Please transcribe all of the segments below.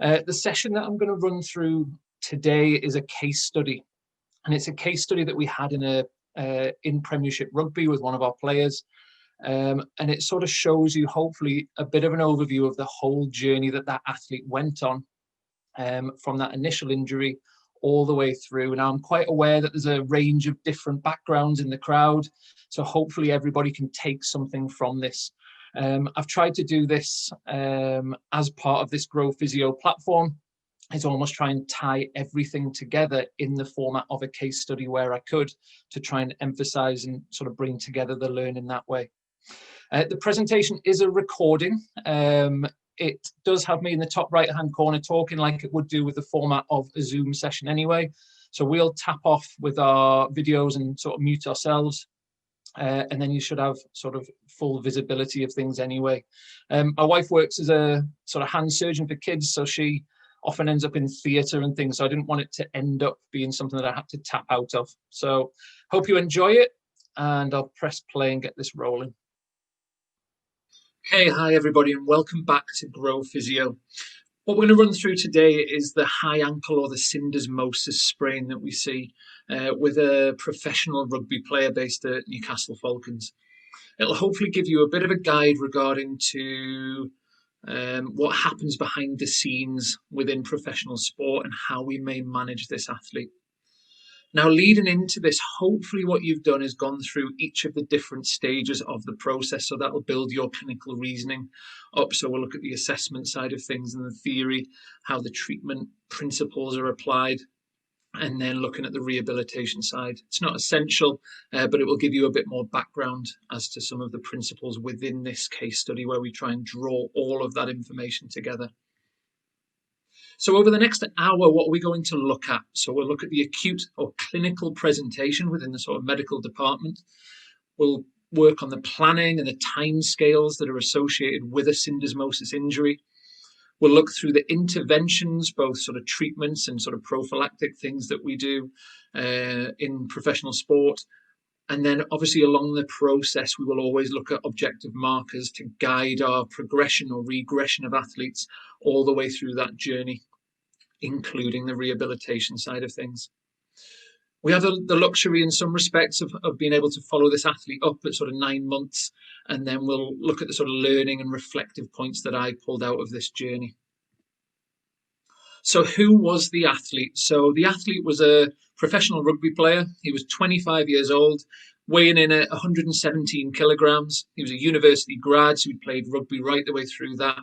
The session that I'm going to run through today is a case study, and it's a case study that we had in Premiership Rugby with one of our players. And it sort of shows you, hopefully, a bit of an overview of the whole journey that athlete went on, from that initial injury all the way through. Now, I'm quite aware that there's a range of different backgrounds in the crowd, so hopefully everybody can take something from this. I've tried to do this as part of this Grow Physio platform, is almost try and tie everything together in the format of a case study where I could, to try and emphasize and sort of bring together the learning that way. The presentation is a recording. It does have me in the top right-hand corner talking like it would do with the format of a Zoom session anyway. So we'll tap off with our videos and sort of mute ourselves. And then you should have sort of full visibility of things anyway. My wife works as a sort of hand surgeon for kids, so she often ends up in theatre and things. So I didn't want it to end up being something that I had to tap out of. So hope you enjoy it, and I'll press play and get this rolling. Okay, hi everybody, and welcome back to Grow Physio. What we're going to run through today is the high ankle or the syndesmosis sprain that we see with a professional rugby player based at Newcastle Falcons. It'll hopefully give you a bit of a guide regarding to what happens behind the scenes within professional sport and how we may manage this athlete. Now, leading into this, hopefully what you've done is gone through each of the different stages of the process. So that will build your clinical reasoning up. So we'll look at the assessment side of things and the theory, how the treatment principles are applied, and then looking at the rehabilitation side. It's not essential, but it will give you a bit more background as to some of the principles within this case study where we try and draw all of that information together. So over the next hour, what are we going to look at? So we'll look at the acute or clinical presentation within the sort of medical department. We'll work on the planning and the timescales that are associated with a syndesmosis injury. We'll look through the interventions, both sort of treatments and sort of prophylactic things that we do in professional sport. And then obviously along the process, we will always look at objective markers to guide our progression or regression of athletes all the way through that journey, including the rehabilitation side of things. We have the luxury in some respects of being able to follow this athlete up at sort of 9 months, and then we'll look at the sort of learning and reflective points that I pulled out of this journey. So who was the athlete? So the athlete was a professional rugby player. He was 25 years old, weighing in at 117 kilograms. He was a university grad, so he played rugby right the way through that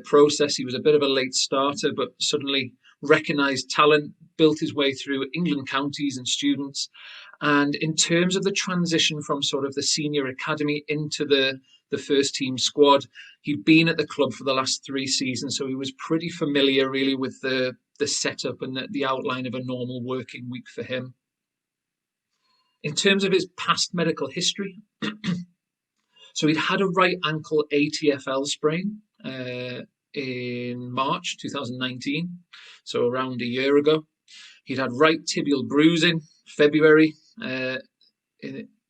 process. He was a bit of a late starter, but suddenly recognised talent, built his way through England counties and students. And in terms of the transition from sort of the senior academy into the first team squad, he'd been at the club for the last 3 seasons, so he was pretty familiar really with the setup and the outline of a normal working week for him. In terms of his past medical history, so he'd had a right ankle ATFL sprain in March 2019, so around a year ago. He'd had right tibial bruising February a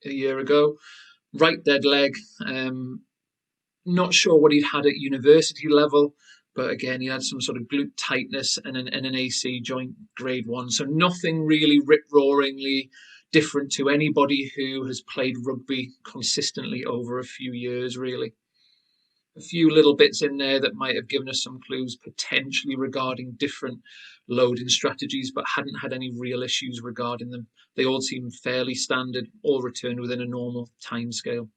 year ago, right dead leg. Not sure what he'd had at university level, but again, he had some sort of glute tightness and an AC joint grade 1. So nothing really rip-roaringly different to anybody who has played rugby consistently over a few years, really. A few little bits in there that might have given us some clues potentially regarding different loading strategies, but hadn't had any real issues regarding them. They all seemed fairly standard, all returned within a normal timescale.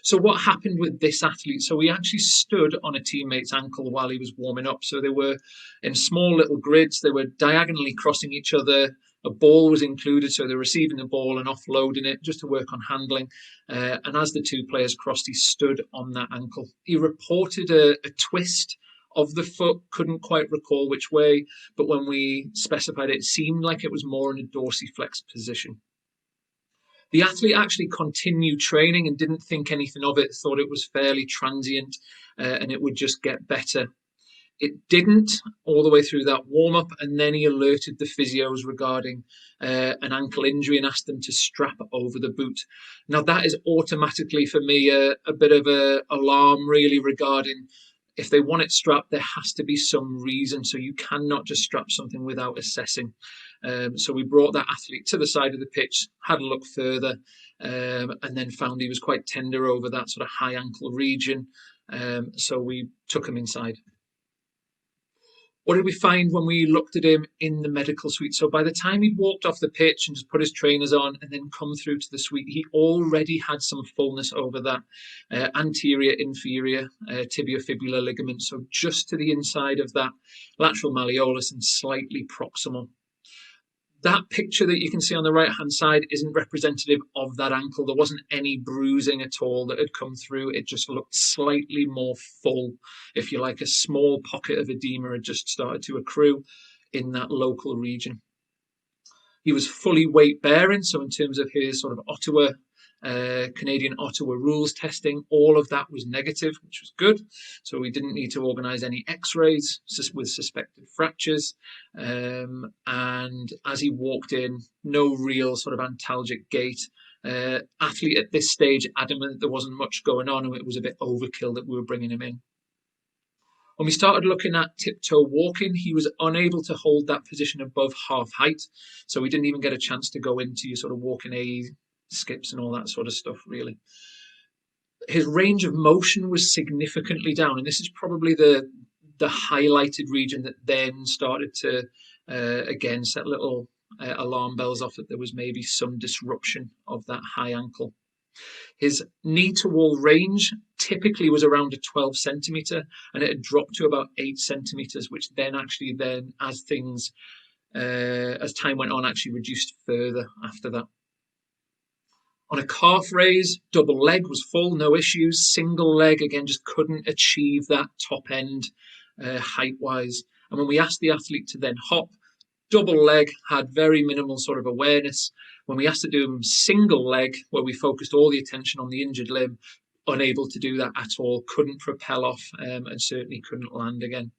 So what happened with this athlete? So he actually stood on a teammate's ankle while he was warming up. So they were in small little grids. They were diagonally crossing each other. A ball was included, so they're receiving the ball and offloading it just to work on handling. And as the 2 players crossed, he stood on that ankle. He reported a twist of the foot, couldn't quite recall which way, but when we specified it, it seemed like it was more in a dorsiflex position. The athlete actually continued training and didn't think anything of it, thought it was fairly transient and it would just get better. It didn't all the way through that warm-up, and then he alerted the physios regarding an ankle injury and asked them to strap over the boot. Now, that is automatically for me a bit of an alarm really regarding if they want it strapped, there has to be some reason. So you cannot just strap something without assessing. So we brought that athlete to the side of the pitch, had a look further, and then found he was quite tender over that sort of high ankle region. So we took him inside. What did we find when we looked at him in the medical suite? So by the time he'd walked off the pitch and just put his trainers on and then come through to the suite, he already had some fullness over that anterior inferior tibiofibular ligament. So just to the inside of that lateral malleolus and slightly proximal. That picture that you can see on the right-hand side isn't representative of that ankle. There wasn't any bruising at all that had come through. It just looked slightly more full, if you like. A small pocket of edema had just started to accrue in that local region. He was fully weight-bearing, so in terms of his sort of Ottawa, Canadian Ottawa rules testing, all of that was negative, which was good. So we didn't need to organise any x-rays with suspected fractures. And as he walked in, no real sort of antalgic gait. Athlete at this stage adamant there wasn't much going on and it was a bit overkill that we were bringing him in. When we started looking at tiptoe walking, he was unable to hold that position above half height. So we didn't even get a chance to go into your sort of walking aid, skips and all that sort of stuff, really. His range of motion was significantly down. And this is probably the highlighted region that then started to, again, set little alarm bells off that there was maybe some disruption of that high ankle. His knee to wall range typically was around a 12 centimetre and it had dropped to about 8 centimetres, which then actually as time went on, actually reduced further after that. On a calf raise, double leg was full, no issues. Single leg, again, just couldn't achieve that top end height-wise. And when we asked the athlete to then hop, double leg had very minimal sort of awareness. When we asked to do single leg, where we focused all the attention on the injured limb, unable to do that at all, couldn't propel off and certainly couldn't land again.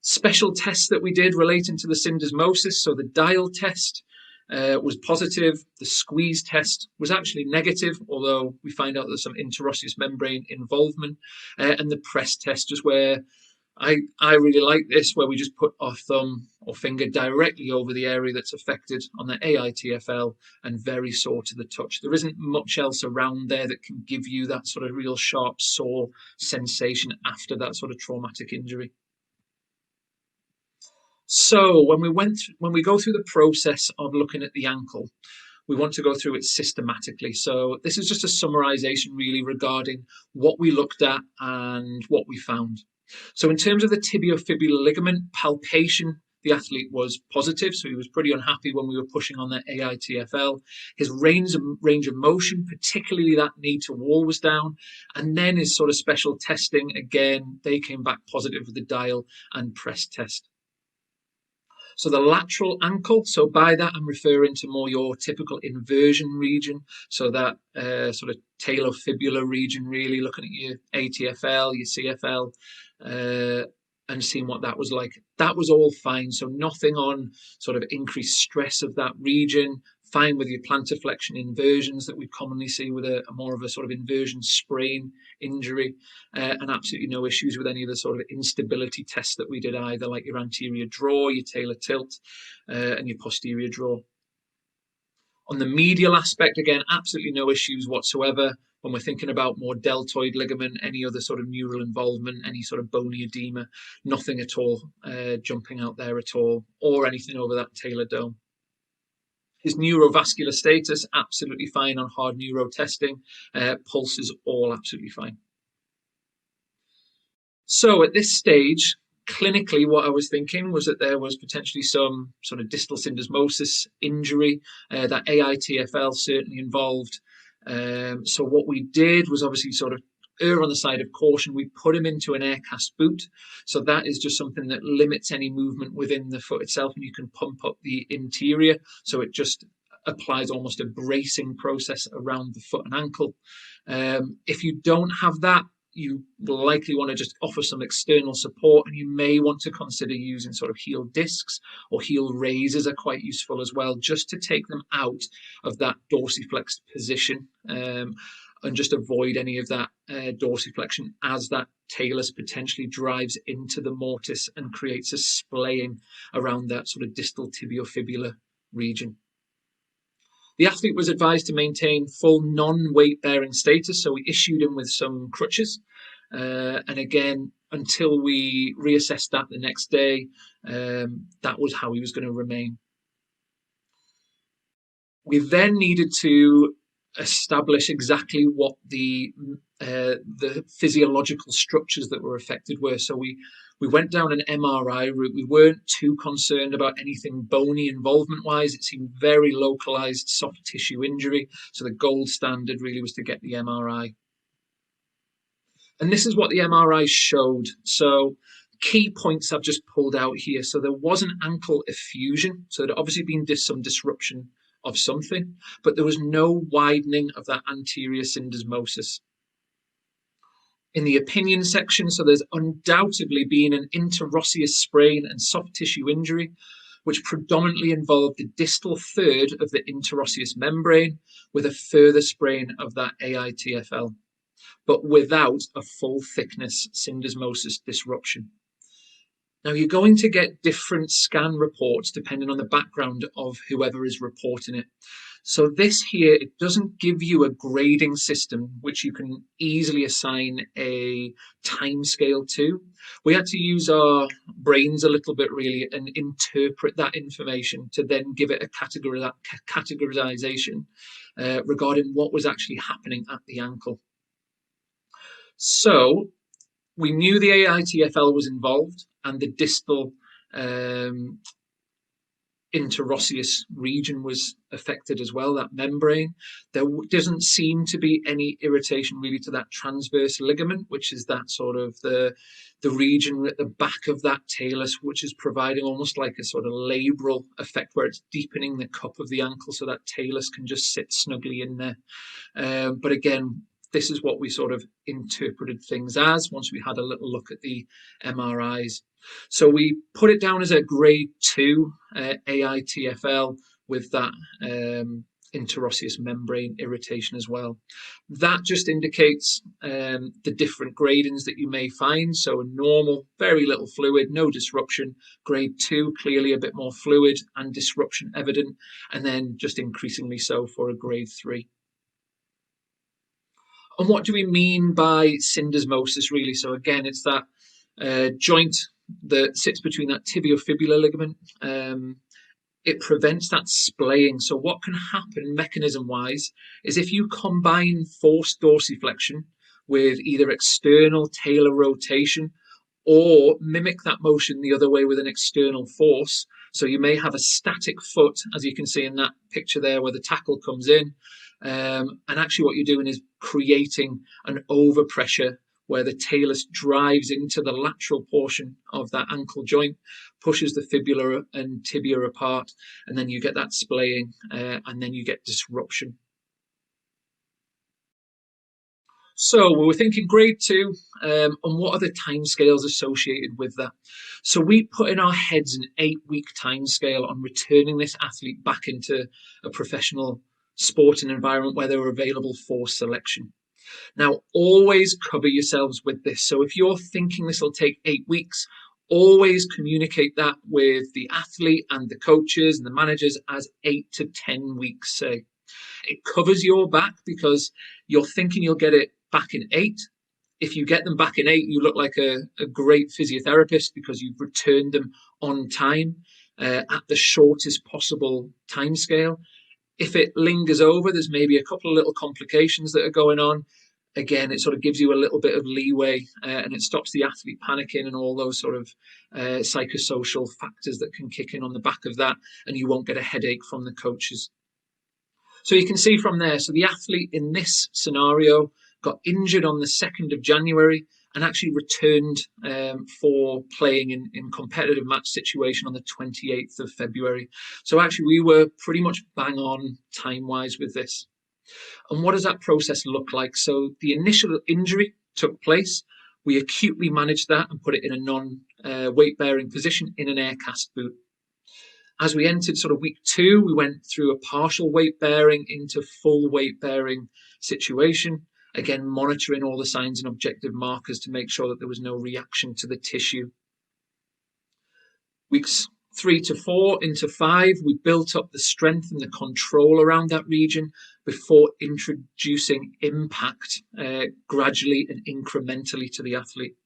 Special tests that we did relating to the syndesmosis, so the dial test was positive, the squeeze test was actually negative, although we find out there's some interosseous membrane involvement, and the press test is where I really like this, where we just put our thumb or finger directly over the area that's affected on the AITFL and very sore to the touch. There isn't much else around there that can give you that sort of real sharp sore sensation after that sort of traumatic injury. So when we go through the process of looking at the ankle, we want to go through it systematically. So this is just a summarization really regarding what we looked at and what we found. So in terms of the tibiofibular ligament palpation, the athlete was positive, so he was pretty unhappy when we were pushing on that AITFL. His range of motion, particularly that knee to wall, was down. And then his sort of special testing, again, they came back positive with the dial and press test. So the lateral ankle, so by that I'm referring to more your typical inversion region, so that sort of talofibular region, really looking at your ATFL, your CFL, and seeing what that was like. That was all fine, so nothing on sort of increased stress of that region, fine with your plantar flexion inversions that we commonly see with a more of a sort of inversion sprain injury, and absolutely no issues with any of the sort of instability tests that we did either, like your anterior draw, your talar tilt, and your posterior draw. On the medial aspect, again, absolutely no issues whatsoever. When we're thinking about more deltoid ligament, any other sort of neural involvement, any sort of bony edema, nothing at all jumping out there at all, or anything over that talar dome. His neurovascular status, absolutely fine on hard neuro testing. Pulse is all absolutely fine. So at this stage, clinically, what I was thinking was that there was potentially some sort of distal syndesmosis injury, that AITFL certainly involved. So what we did was obviously sort of err on the side of caution. We put him into an air cast boot. So that is just something that limits any movement within the foot itself, and you can pump up the interior. So it just applies almost a bracing process around the foot and ankle. If you don't have that, you will likely want to just offer some external support, and you may want to consider using sort of heel discs, or heel raises are quite useful as well, just to take them out of that dorsiflexed position. and just avoid any of that dorsiflexion as that talus potentially drives into the mortise and creates a splaying around that sort of distal tibiofibular region. The athlete was advised to maintain full non-weight bearing status, so we issued him with some crutches. And again, until we reassessed that the next day, that was how he was going to remain. We then needed to establish exactly what the physiological structures that were affected were. So we went down an MRI route. We weren't too concerned about anything bony involvement-wise. It seemed very localized soft tissue injury. So the gold standard really was to get the MRI. And this is what the MRI showed. So key points I've just pulled out here. So there was an ankle effusion. So there'd obviously been some disruption of something, but there was no widening of that anterior syndesmosis. In the opinion section, so there's undoubtedly been an interosseous sprain and soft tissue injury, which predominantly involved the distal third of the interosseous membrane with a further sprain of that AITFL, but without a full thickness syndesmosis disruption. Now, you're going to get different scan reports depending on the background of whoever is reporting it. So this here, it doesn't give you a grading system which you can easily assign a time scale to. We had to use our brains a little bit really and interpret that information to then give it a categorization regarding what was actually happening at the ankle. So we knew the AITFL was involved and the distal interosseous region was affected as well, that membrane. There doesn't seem to be any irritation really to that transverse ligament, which is that sort of the region at the back of that talus, which is providing almost like a sort of labral effect where it's deepening the cup of the ankle so that talus can just sit snugly in there. But again, this is what we sort of interpreted things as once we had a little look at the MRIs. So we put it down as a grade 2 AITFL with that interosseous membrane irritation as well. That just indicates the different gradings that you may find. So a normal, very little fluid, no disruption. Grade 2, clearly a bit more fluid and disruption evident. And then just increasingly so for a grade 3. And what do we mean by syndesmosis, really? So again, it's that joint that sits between that tibiofibular ligament. It prevents that splaying. So what can happen mechanism-wise is if you combine forced dorsiflexion with either external talar rotation or mimic that motion the other way with an external force. So you may have a static foot, as you can see in that picture there where the tackle comes in. And actually what you're doing is creating an overpressure where the talus drives into the lateral portion of that ankle joint, pushes the fibula and tibia apart, and then you get that splaying, and then you get disruption. So we were thinking grade 2, and what are the timescales associated with that? So we put in our heads an 8-week timescale on returning this athlete back into a professional sporting environment where they were available for selection. Now, always cover yourselves with this. So if you're thinking this will take 8 weeks, always communicate that with the athlete and the coaches and the managers as 8 to 10 weeks, say. It covers your back because you're thinking you'll get it back in 8. If you get them back in 8, you look like a great physiotherapist because you've returned them on time at the shortest possible timescale. If it lingers over, there's maybe a couple of little complications that are going on. Again, it sort of gives you a little bit of leeway and it stops the athlete panicking and all those sort of psychosocial factors that can kick in on the back of that, and you won't get a headache from the coaches. So you can see from there, so the athlete in this scenario got injured on the 2nd of January and actually returned for playing in competitive match situation on the 28th of February. So actually we were pretty much bang on time-wise with this. And what does that process look like? So the initial injury took place. We acutely managed that and put it in a non-weight-bearing position in an air cast boot. As we entered sort of week 2, we went through a partial weight bearing into full weight bearing situation. Again, monitoring all the signs and objective markers to make sure that there was no reaction to the tissue. Weeks 3 to 4 into 5, we built up the strength and the control around that region before introducing impact gradually and incrementally to the athlete.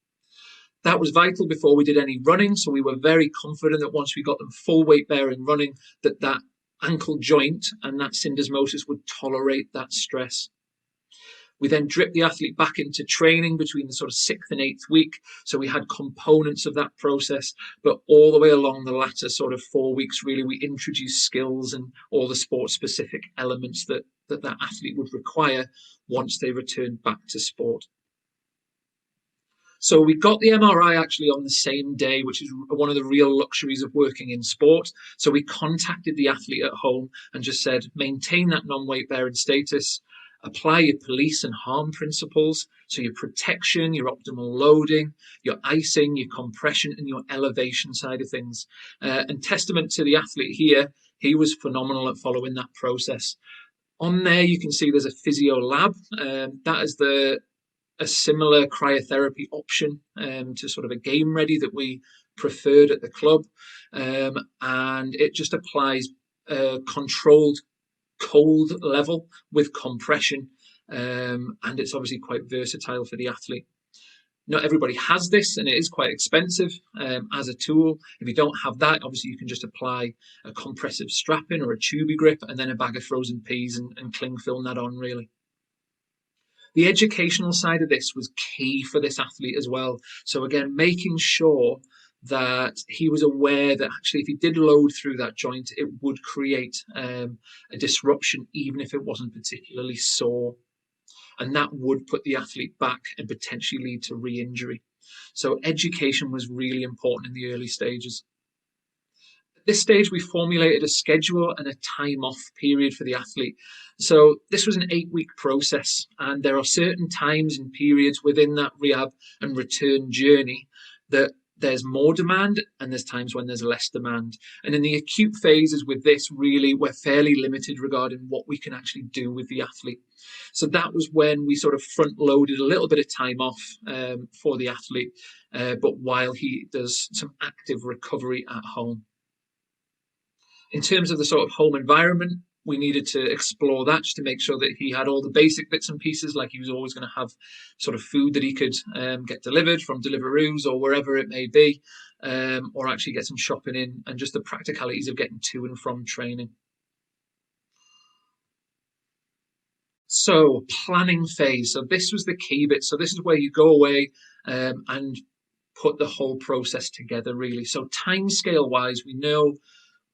That was vital before we did any running, so we were very confident that once we got them full weight bearing running, that ankle joint and that syndesmosis would tolerate that stress. We then dripped the athlete back into training between the sort of 6th and 8th week. So we had components of that process, but all the way along the latter sort of 4 weeks, really, we introduced skills and all the sport-specific elements that athlete would require once they returned back to sport. So we got the MRI actually on the same day, which is one of the real luxuries of working in sport. So we contacted the athlete at home and just said, maintain that non-weight bearing status, apply your police and harm principles. So your protection, your optimal loading, your icing, your compression, and your elevation side of things. And testament to the athlete here, he was phenomenal at following that process. On there, you can see there's a physio lab. That is a similar cryotherapy option to sort of a game ready that we preferred at the club. And it just applies a controlled cold level with compression. And it's obviously quite versatile for the athlete. Not everybody has this, and it is quite expensive as a tool. If you don't have that, obviously you can just apply a compressive strapping or a tubey grip and then a bag of frozen peas and cling film that on, really. The educational side of this was key for this athlete as well. So again, making sure that he was aware that actually if he did load through that joint, it would create a disruption, even if it wasn't particularly sore. And that would put the athlete back and potentially lead to re-injury. So education was really important in the early stages. At this stage, we formulated a schedule and a time off period for the athlete. So this was an 8-week process, and there are certain times and periods within that rehab and return journey that there's more demand and there's times when there's less demand. And in the acute phases with this, really, we're fairly limited regarding what we can actually do with the athlete. So that was when we sort of front loaded a little bit of time off for the athlete, but while he does some active recovery at home. In terms of the sort of home environment, we needed to explore that just to make sure that he had all the basic bits and pieces, like he was always going to have sort of food that he could get delivered from Deliveroos or wherever it may be, or actually get some shopping in, and just the practicalities of getting to and from training. So planning phase. So this was the key bit. So this is where you go away and put the whole process together, really. So time scale wise, we know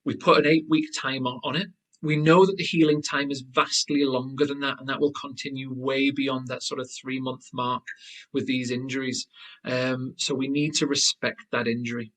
we put an 8-week time on it. We know that the healing time is vastly longer than that, and that will continue way beyond that sort of 3-month mark with these injuries. So we need to respect that injury.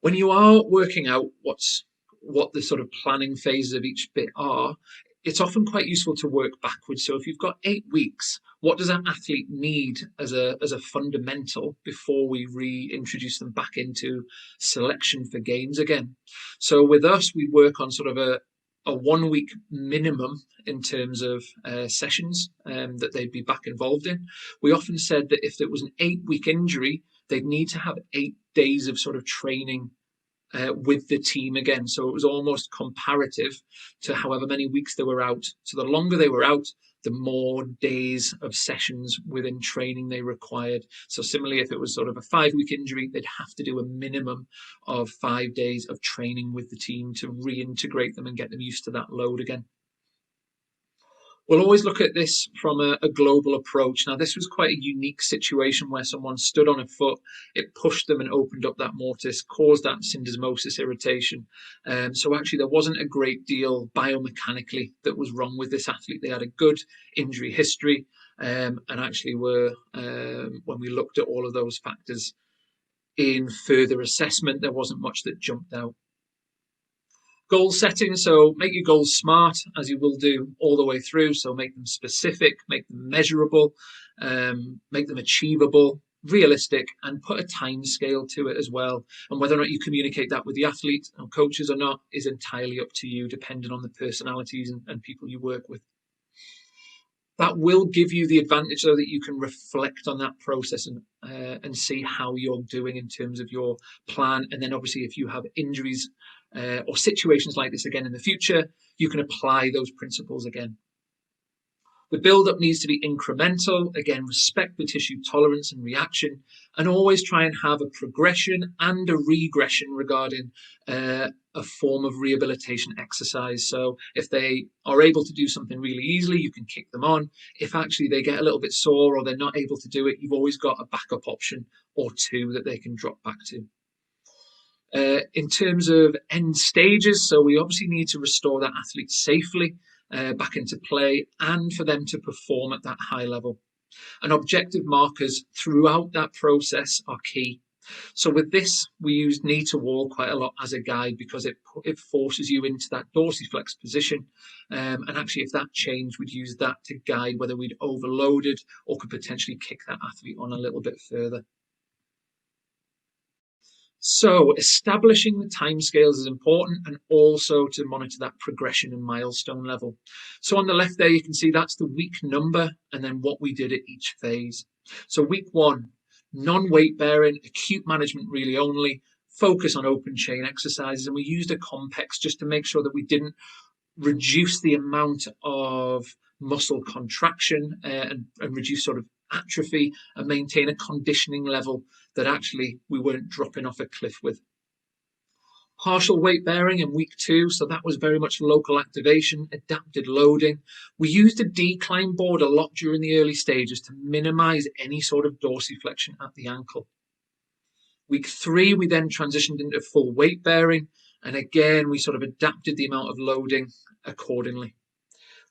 When you are working out what the sort of planning phases of each bit are, it's often quite useful to work backwards. So if you've got 8 weeks, what does that athlete need as a fundamental before we reintroduce them back into selection for games again? So with us, we work on sort of a 1-week minimum in terms of sessions that they'd be back involved in. We often said that if there was an 8-week injury, they'd need to have 8 days of sort of training with the team again. So it was almost comparative to however many weeks they were out. So the longer they were out, the more days of sessions within training they required. So similarly, if it was sort of a 5-week injury, they'd have to do a minimum of 5 days of training with the team to reintegrate them and get them used to that load again. We'll always look at this from a global approach. Now, this was quite a unique situation where someone stood on a foot, it pushed them and opened up that mortise, caused that syndesmosis irritation. So actually, there wasn't a great deal biomechanically that was wrong with this athlete. They had a good injury history, and actually were, when we looked at all of those factors in further assessment, there wasn't much that jumped out. Goal setting, so make your goals smart, as you will do all the way through. So make them specific, make them measurable, make them achievable, realistic, and put a time scale to it as well. And whether or not you communicate that with the athletes and coaches or not is entirely up to you, depending on the personalities and people you work with. That will give you the advantage, though, that you can reflect on that process and see how you're doing in terms of your plan. And then obviously if you have injuries or situations like this again in the future, you can apply those principles again. The build-up needs to be incremental. Again, respect the tissue tolerance and reaction, and always try and have a progression and a regression regarding a form of rehabilitation exercise. So if they are able to do something really easily, you can kick them on. If actually they get a little bit sore or they're not able to do it, you've always got a backup option or two that they can drop back to. In terms of end stages, so we obviously need to restore that athlete safely back into play and for them to perform at that high level. And objective markers throughout that process are key. So with this, we use knee to wall quite a lot as a guide because it forces you into that dorsiflex position. And actually, if that changed, we'd use that to guide whether we'd overloaded or could potentially kick that athlete on a little bit further. So establishing the timescales is important, and also to monitor that progression and milestone level. So on the left there, you can see that's the week number and then what we did at each phase. So week 1, non-weight bearing, acute management really only, focus on open chain exercises. And we used a Compex just to make sure that we didn't reduce the amount of muscle contraction and reduce sort of atrophy, and maintain a conditioning level that actually we weren't dropping off a cliff with. Partial weight bearing in week 2, so that was very much local activation, adapted loading. We used a decline board a lot during the early stages to minimize any sort of dorsiflexion at the ankle. Week 3, we then transitioned into full weight bearing, and again, we sort of adapted the amount of loading accordingly.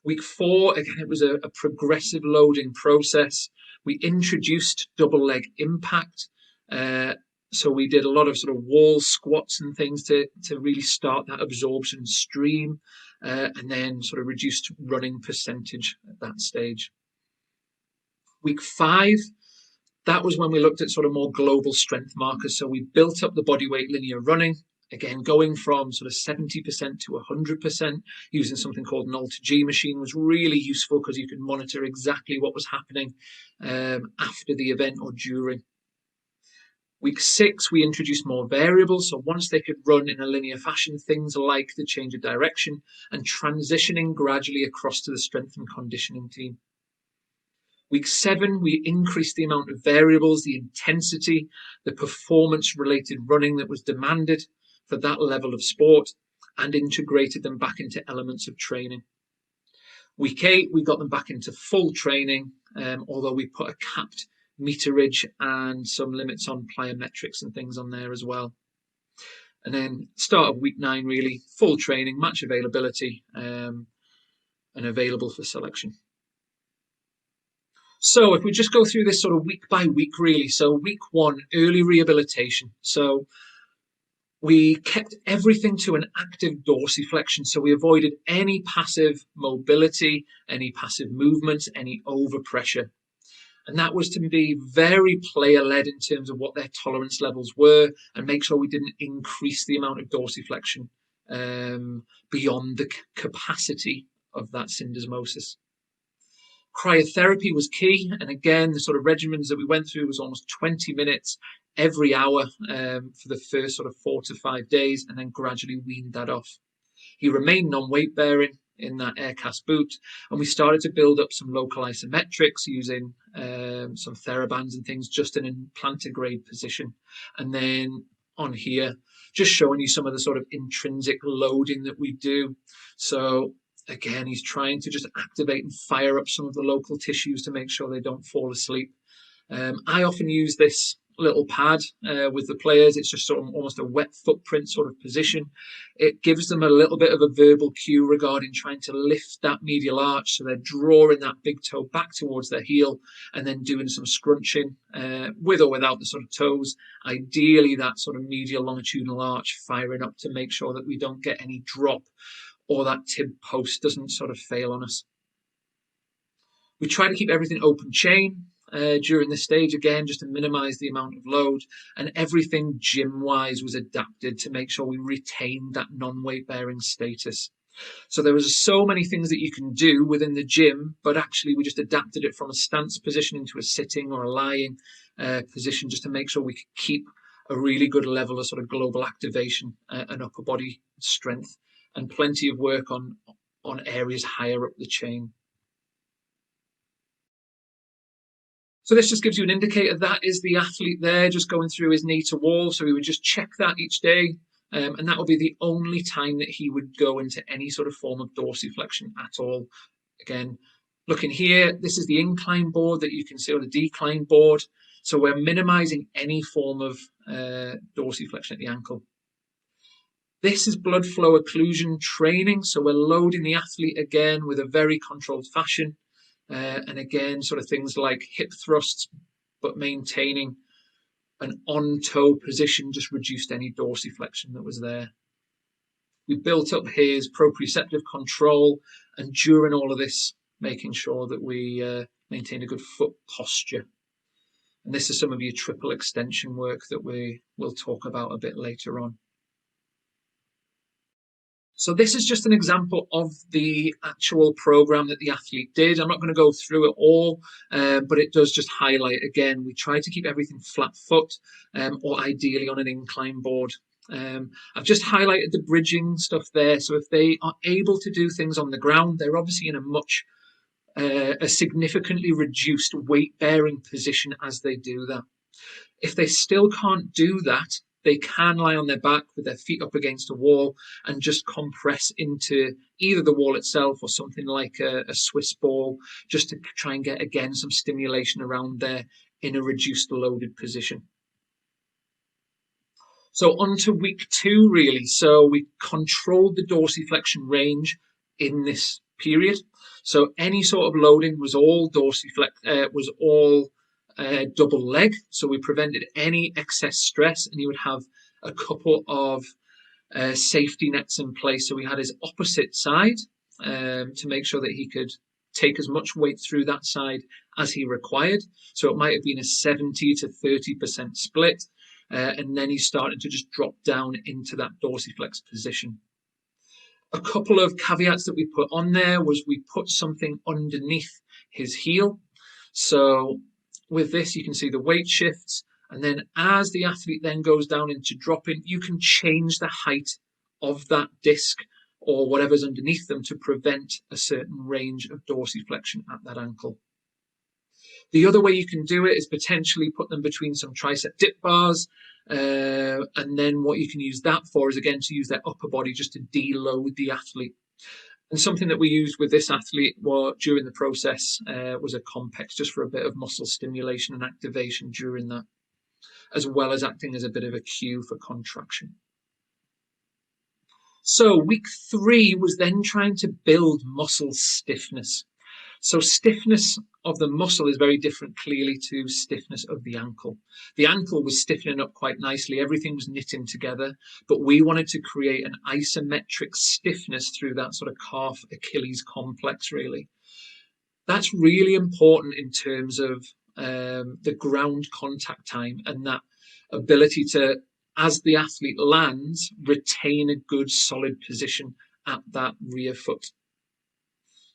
Week 4, again, it was a progressive loading process. We introduced double leg impact. So we did a lot of sort of wall squats and things to really start that absorption stream, and then sort of reduced running percentage at that stage. Week 5, that was when we looked at sort of more global strength markers. So we built up the bodyweight linear running, again, going from sort of 70% to 100%, using something called an Alter-G machine was really useful because you could monitor exactly what was happening after the event or during. Week 6, we introduced more variables. So once they could run in a linear fashion, things like the change of direction and transitioning gradually across to the strength and conditioning team. Week 7, we increased the amount of variables, the intensity, the performance-related running that was demanded for that level of sport, and integrated them back into elements of training. Week 8, we got them back into full training, although we put a capped meterage and some limits on plyometrics and things on there as well. And then start of week 9, really, full training, match availability, and available for selection. So if we just go through this sort of week by week, really. So week 1, early rehabilitation. So we kept everything to an active dorsiflexion. So we avoided any passive mobility, any passive movements, any overpressure. And that was to be very player-led in terms of what their tolerance levels were and make sure we didn't increase the amount of dorsiflexion beyond the capacity of that syndesmosis. Cryotherapy was key, and again, the sort of regimens that we went through was almost 20 minutes every hour for the first sort of 4 to 5 days, and then gradually weaned that off. He remained non-weight bearing in that aircast boot, and we started to build up some local isometrics using some TheraBands and things just in an plantigrade position. And then on here, just showing you some of the sort of intrinsic loading that we do. So again, he's trying to just activate and fire up some of the local tissues to make sure they don't fall asleep. I often use this little pad with the players. It's just sort of almost a wet footprint sort of position. It gives them a little bit of a verbal cue regarding trying to lift that medial arch. So they're drawing that big toe back towards their heel and then doing some scrunching with or without the sort of toes. Ideally, that sort of medial longitudinal arch firing up to make sure that we don't get any drop or that tib post doesn't sort of fail on us. We try to keep everything open chain. during the stage, again, just to minimize the amount of load. And everything gym-wise was adapted to make sure we retained that non-weight bearing status. So there was so many things that you can do within the gym, but actually we just adapted it from a stance position into a sitting or a lying position, just to make sure we could keep a really good level of sort of global activation and upper body strength, and plenty of work on areas higher up the chain. So this just gives you an indicator. That is the athlete there, just going through his knee to wall. So we would just check that each day. And that will be the only time that he would go into any sort of form of dorsiflexion at all. Again, looking here, this is the incline board that you can see, or the decline board. So we're minimizing any form of dorsiflexion at the ankle. This is blood flow occlusion training. So we're loading the athlete again with a very controlled fashion. And again, sort of things like hip thrusts, but maintaining an on-toe position just reduced any dorsiflexion that was there. We built up his proprioceptive control, and during all of this, making sure that we maintain a good foot posture. And this is some of your triple extension work that we will talk about a bit later on. So this is just an example of the actual program that the athlete did. I'm not going to go through it all, but it does just highlight, again, we try to keep everything flat foot, or ideally on an incline board. I've just highlighted the bridging stuff there. So if they are able to do things on the ground, they're obviously in a significantly reduced weight bearing position as they do that. If they still can't do that, they can lie on their back with their feet up against a wall and just compress into either the wall itself or something like a Swiss ball, just to try and get, again, some stimulation around there in a reduced loaded position. So on to week 2, really. So we controlled the dorsiflexion range in this period. So any sort of loading was all double leg. So we prevented any excess stress, and he would have a couple of safety nets in place. So we had his opposite side to make sure that he could take as much weight through that side as he required. So it might have been a 70 to 30% split. And then he's starting to just drop down into that dorsiflex position. A couple of caveats that we put on there was we put something underneath his heel. So with this, you can see the weight shifts. And then as the athlete then goes down into dropping, you can change the height of that disc or whatever's underneath them to prevent a certain range of dorsiflexion at that ankle. The other way you can do it is potentially put them between some tricep dip bars. And then what you can use that for is, again, to use their upper body just to deload the athlete. And something that we used with this athlete during the process was a Compex, just for a bit of muscle stimulation and activation during that, as well as acting as a bit of a cue for contraction. So week 3 was then trying to build muscle stiffness. So stiffness of the muscle is very different, clearly, to stiffness of the ankle. The ankle was stiffening up quite nicely. Everything was knitting together, but we wanted to create an isometric stiffness through that sort of calf Achilles complex, really. That's really important in terms of the ground contact time and that ability to, as the athlete lands, retain a good solid position at that rear foot.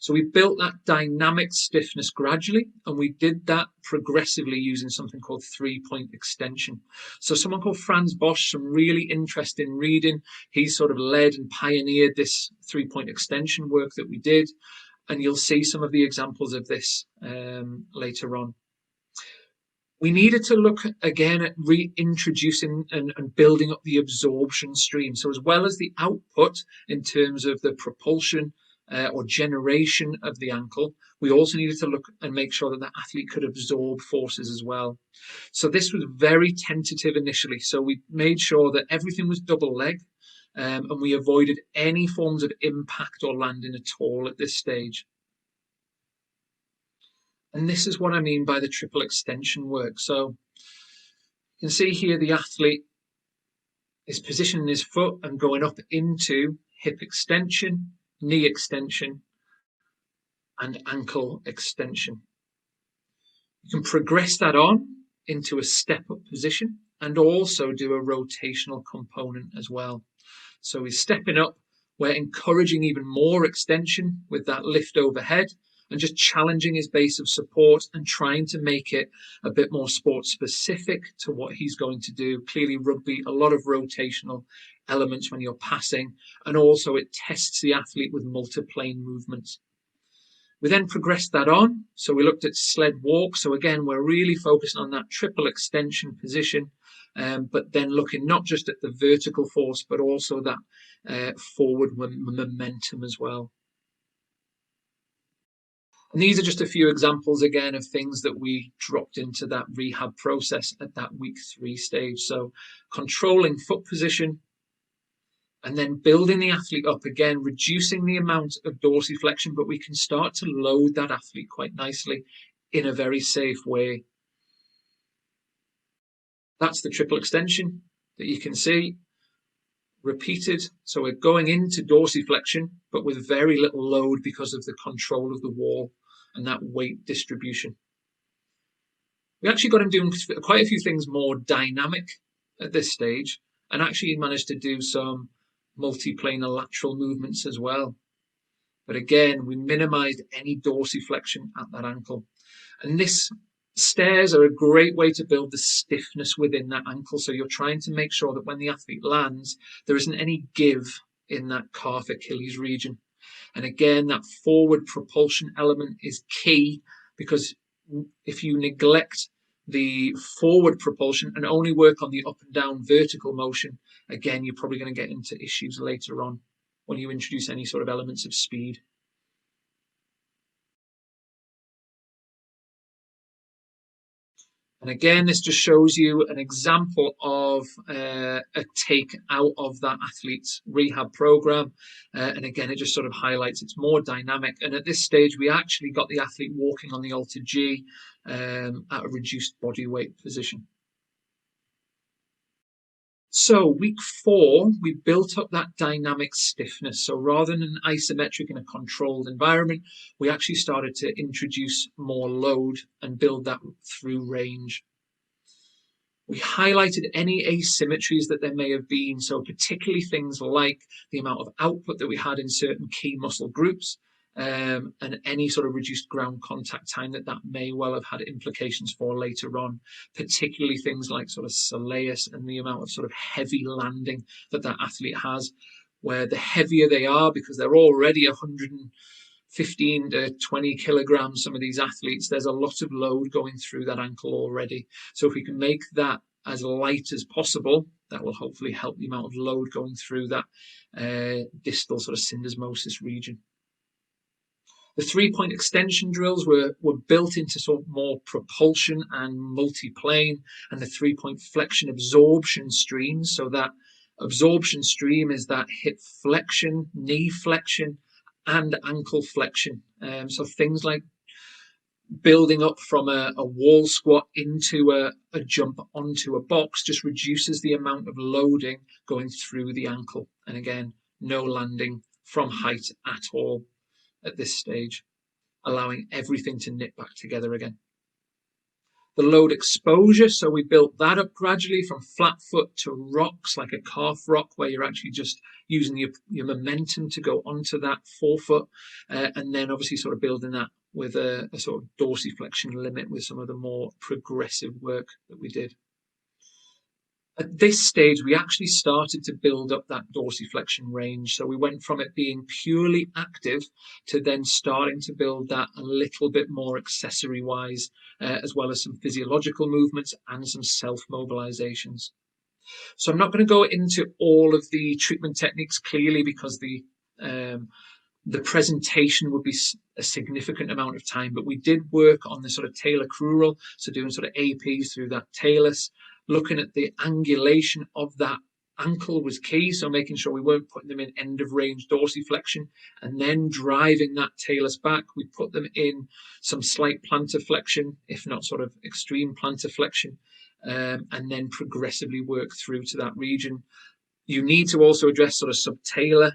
So we built that dynamic stiffness gradually, and we did that progressively using something called 3-point extension. So someone called Franz Bosch, some really interesting reading. He sort of led and pioneered this 3-point extension work that we did, and you'll see some of the examples of this later on. We needed to look again at reintroducing and building up the absorption stream. So as well as the output in terms of the propulsion or generation of the ankle, we also needed to look and make sure that the athlete could absorb forces as well. So this was very tentative initially. So we made sure that everything was double leg, and we avoided any forms of impact or landing at all at this stage. And this is what I mean by the triple extension work. So you can see here the athlete is positioning his foot and going up into hip extension, knee extension, and ankle extension. You can progress that on into a step-up position and also do a rotational component as well. So he's stepping up, we're encouraging even more extension with that lift overhead and just challenging his base of support and trying to make it a bit more sport specific to what he's going to do. Clearly rugby, a lot of rotational elements when you're passing, and also it tests the athlete with multiplane movements. We then progressed that on. So we looked at sled walk. So again, we're really focused on that triple extension position, but then looking not just at the vertical force, but also that forward momentum as well. And these are just a few examples, again, of things that we dropped into that rehab process at that week 3 stage. So controlling foot position, and then building the athlete up again, reducing the amount of dorsiflexion, but we can start to load that athlete quite nicely in a very safe way. That's the triple extension that you can see repeated. So we're going into dorsiflexion, but with very little load because of the control of the wall and that weight distribution. We actually got him doing quite a few things more dynamic at this stage, and actually managed to do some multiplanar lateral movements as well. But again, we minimized any dorsiflexion at that ankle. And this stairs are a great way to build the stiffness within that ankle. So you're trying to make sure that when the athlete lands, there isn't any give in that calf Achilles region. And again, that forward propulsion element is key, because if you neglect the forward propulsion and only work on the up and down vertical motion, again, you're probably going to get into issues later on when you introduce any sort of elements of speed. And again, this just shows you an example of a take out of that athlete's rehab program. And again, it just sort of highlights it's more dynamic. And at this stage, we actually got the athlete walking on the Alter G at a reduced body weight position. So week 4, we built up that dynamic stiffness. So rather than an isometric in a controlled environment, we actually started to introduce more load and build that through range. We highlighted any asymmetries that there may have been. So particularly things like the amount of output that we had in certain key muscle groups, and any sort of reduced ground contact time that may well have had implications for later on, particularly things like sort of soleus and the amount of sort of heavy landing that athlete has, where the heavier they are, because they're already 115 to 20 kilograms, some of these athletes, there's a lot of load going through that ankle already. So if we can make that as light as possible, that will hopefully help the amount of load going through that distal sort of syndesmosis region. The 3-point extension drills were built into sort of more propulsion and multiplane, and the 3-point flexion absorption streams. So that absorption stream is that hip flexion, knee flexion, and ankle flexion. So things like building up from a wall squat into a jump onto a box just reduces the amount of loading going through the ankle. And again, no landing from height at all at this stage, allowing everything to knit back together again. The load exposure, so we built that up gradually from flat foot to rocks, like a calf rock, where you're actually just using your momentum to go onto that forefoot, and then obviously sort of building that with a sort of dorsiflexion limit with some of the more progressive work that we did. At this stage, we actually started to build up that dorsiflexion range. So we went from it being purely active to then starting to build that a little bit more accessory-wise, as well as some physiological movements and some self-mobilizations. So I'm not going to go into all of the treatment techniques clearly, because the presentation would be a significant amount of time, but we did work on the sort of talar crural, so doing sort of APs through that talus, looking at the angulation of that ankle was key, so making sure we weren't putting them in end of range dorsiflexion and then driving that talus back. We put them in some slight plantar flexion, if not sort of extreme plantar flexion, and then progressively work through to that region. You need to also address sort of subtalar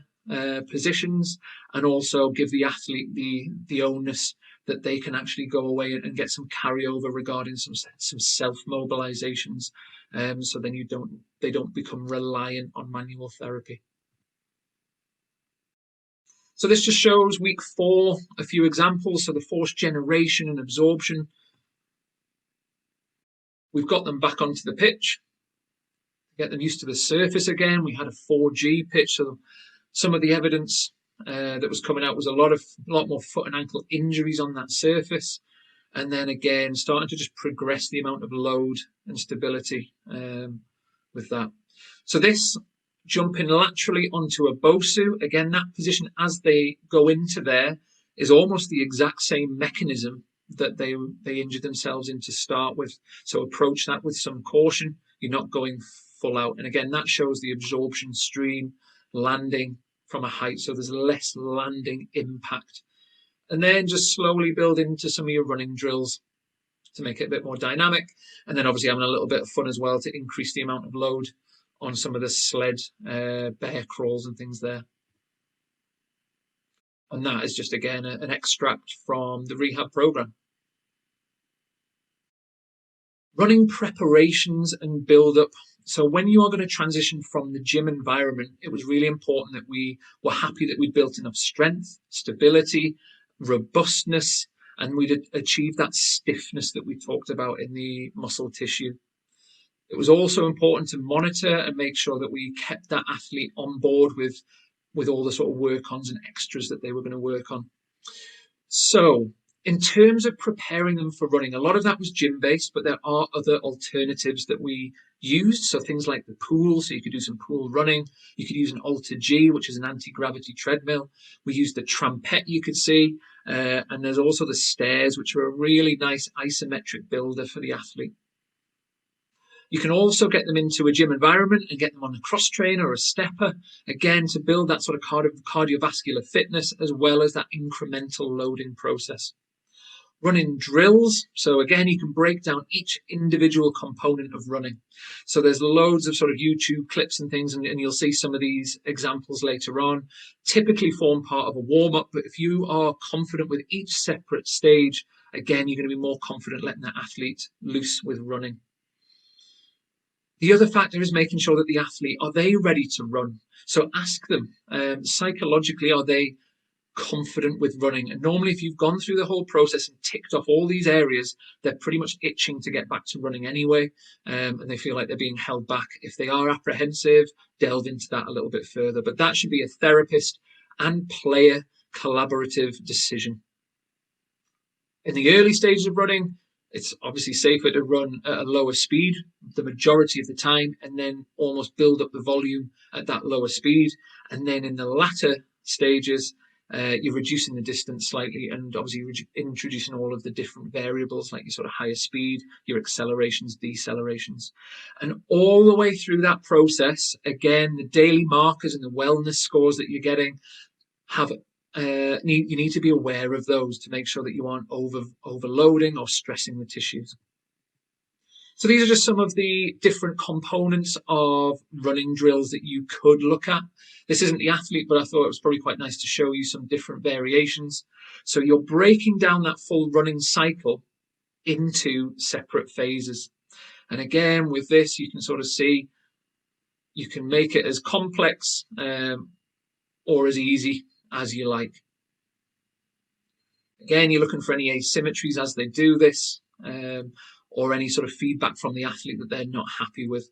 positions, and also give the athlete the onus that they can actually go away and get some carryover regarding some self-mobilizations. So then they don't become reliant on manual therapy. So this just shows week 4, a few examples. So the force generation and absorption. We've got them back onto the pitch, get them used to the surface again. We had a 4G pitch, so some of the evidence that was coming out was a lot more foot and ankle injuries on that surface. And then again, starting to just progress the amount of load and stability with that. So this jumping laterally onto a BOSU, again, that position as they go into there is almost the exact same mechanism that they injured themselves in to start with. So approach that with some caution. You're not going full out. And again, that shows the absorption stream landing from a height. So there's less landing impact. And then just slowly build into some of your running drills to make it a bit more dynamic. And then obviously having a little bit of fun as well to increase the amount of load on some of the sled bear crawls and things there. And that is just, again, an extract from the rehab program. Running preparations and build-up. So when you are going to transition from the gym environment, it was really important that we were happy that we built enough strength, stability, robustness, and we'd achieved that stiffness that we talked about in the muscle tissue. It was also important to monitor and make sure that we kept that athlete on board with all the sort of work-ons and extras that they were going to work on. So in terms of preparing them for running, a lot of that was gym-based, but there are other alternatives that we used. So things like the pool, so you could do some pool running. You could use an Alter-G, which is an anti-gravity treadmill. We used the Trampette, you could see. And there's also the stairs, which are a really nice isometric builder for the athlete. You can also get them into a gym environment and get them on a cross trainer or a stepper, again, to build that sort of cardiovascular fitness, as well as that incremental loading process. Running drills. So again, you can break down each individual component of running. So there's loads of sort of YouTube clips and things, and you'll see some of these examples later on. Typically form part of a warm-up, but if you are confident with each separate stage, again, you're going to be more confident letting that athlete loose with running. The other factor is making sure that the athlete, are they ready to run? So ask them, psychologically, are they confident with running? And normally if you've gone through the whole process and ticked off all these areas, they're pretty much itching to get back to running anyway, and they feel like they're being held back. If they are apprehensive, delve into that a little bit further. But that should be a therapist and player collaborative decision. In the early stages of running, it's obviously safer to run at a lower speed the majority of the time, and then almost build up the volume at that lower speed. And then in the latter stages, you're reducing the distance slightly, and obviously introducing all of the different variables, like your sort of higher speed, your accelerations, decelerations. And all the way through that process, again, the daily markers and the wellness scores that you're getting you need to be aware of those to make sure that you aren't overloading or stressing the tissues. So these are just some of the different components of running drills that you could look at. This isn't the athlete, but I thought it was probably quite nice to show you some different variations. So you're breaking down that full running cycle into separate phases. And again, with this, you can sort of see, you can make it as complex or as easy as you like. Again, you're looking for any asymmetries as they do this, or any sort of feedback from the athlete that they're not happy with.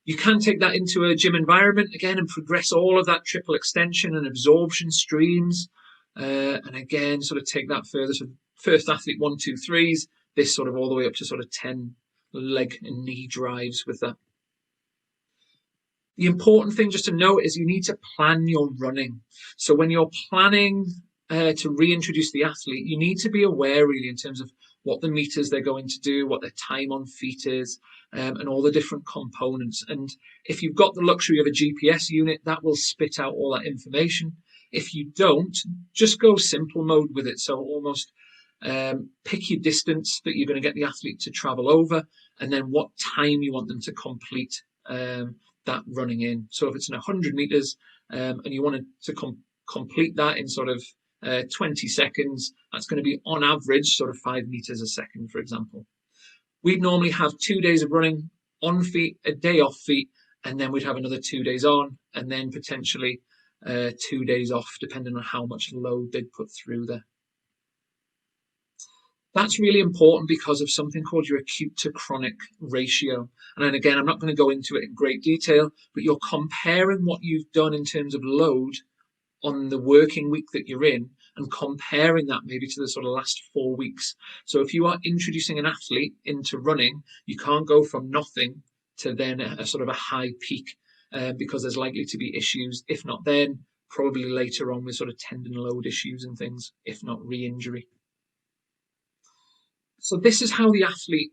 You can take that into a gym environment again and progress all of that triple extension and absorption streams, and again sort of take that further. So first athlete 1, 2, 3s, this sort of all the way up to sort of 10 leg and knee drives with that. The important thing just to note is you need to plan your running. So when you're planning to reintroduce the athlete, you need to be aware really in terms of what the meters they're going to do, what their time on feet is, and all the different components. And if you've got the luxury of a GPS unit, that will spit out all that information. If you don't, just go simple mode with it. So almost pick your distance that you're going to get the athlete to travel over, and then what time you want them to complete that running in. So if it's in 100 meters and you want to complete that in sort of 20 seconds. That's going to be on average sort of 5 meters a second, for example. We'd normally have 2 days of running on feet, a day off feet, and then we'd have another 2 days on, and then potentially 2 days off, depending on how much load they'd put through there. That's really important because of something called your acute to chronic ratio. And then again, I'm not going to go into it in great detail, but you're comparing what you've done in terms of load on the working week that you're in and comparing that maybe to the sort of last 4 weeks. So if you are introducing an athlete into running, you can't go from nothing to then a sort of a high peak because there's likely to be issues, if not then, probably later on with sort of tendon load issues and things, if not re-injury. So this is how the athlete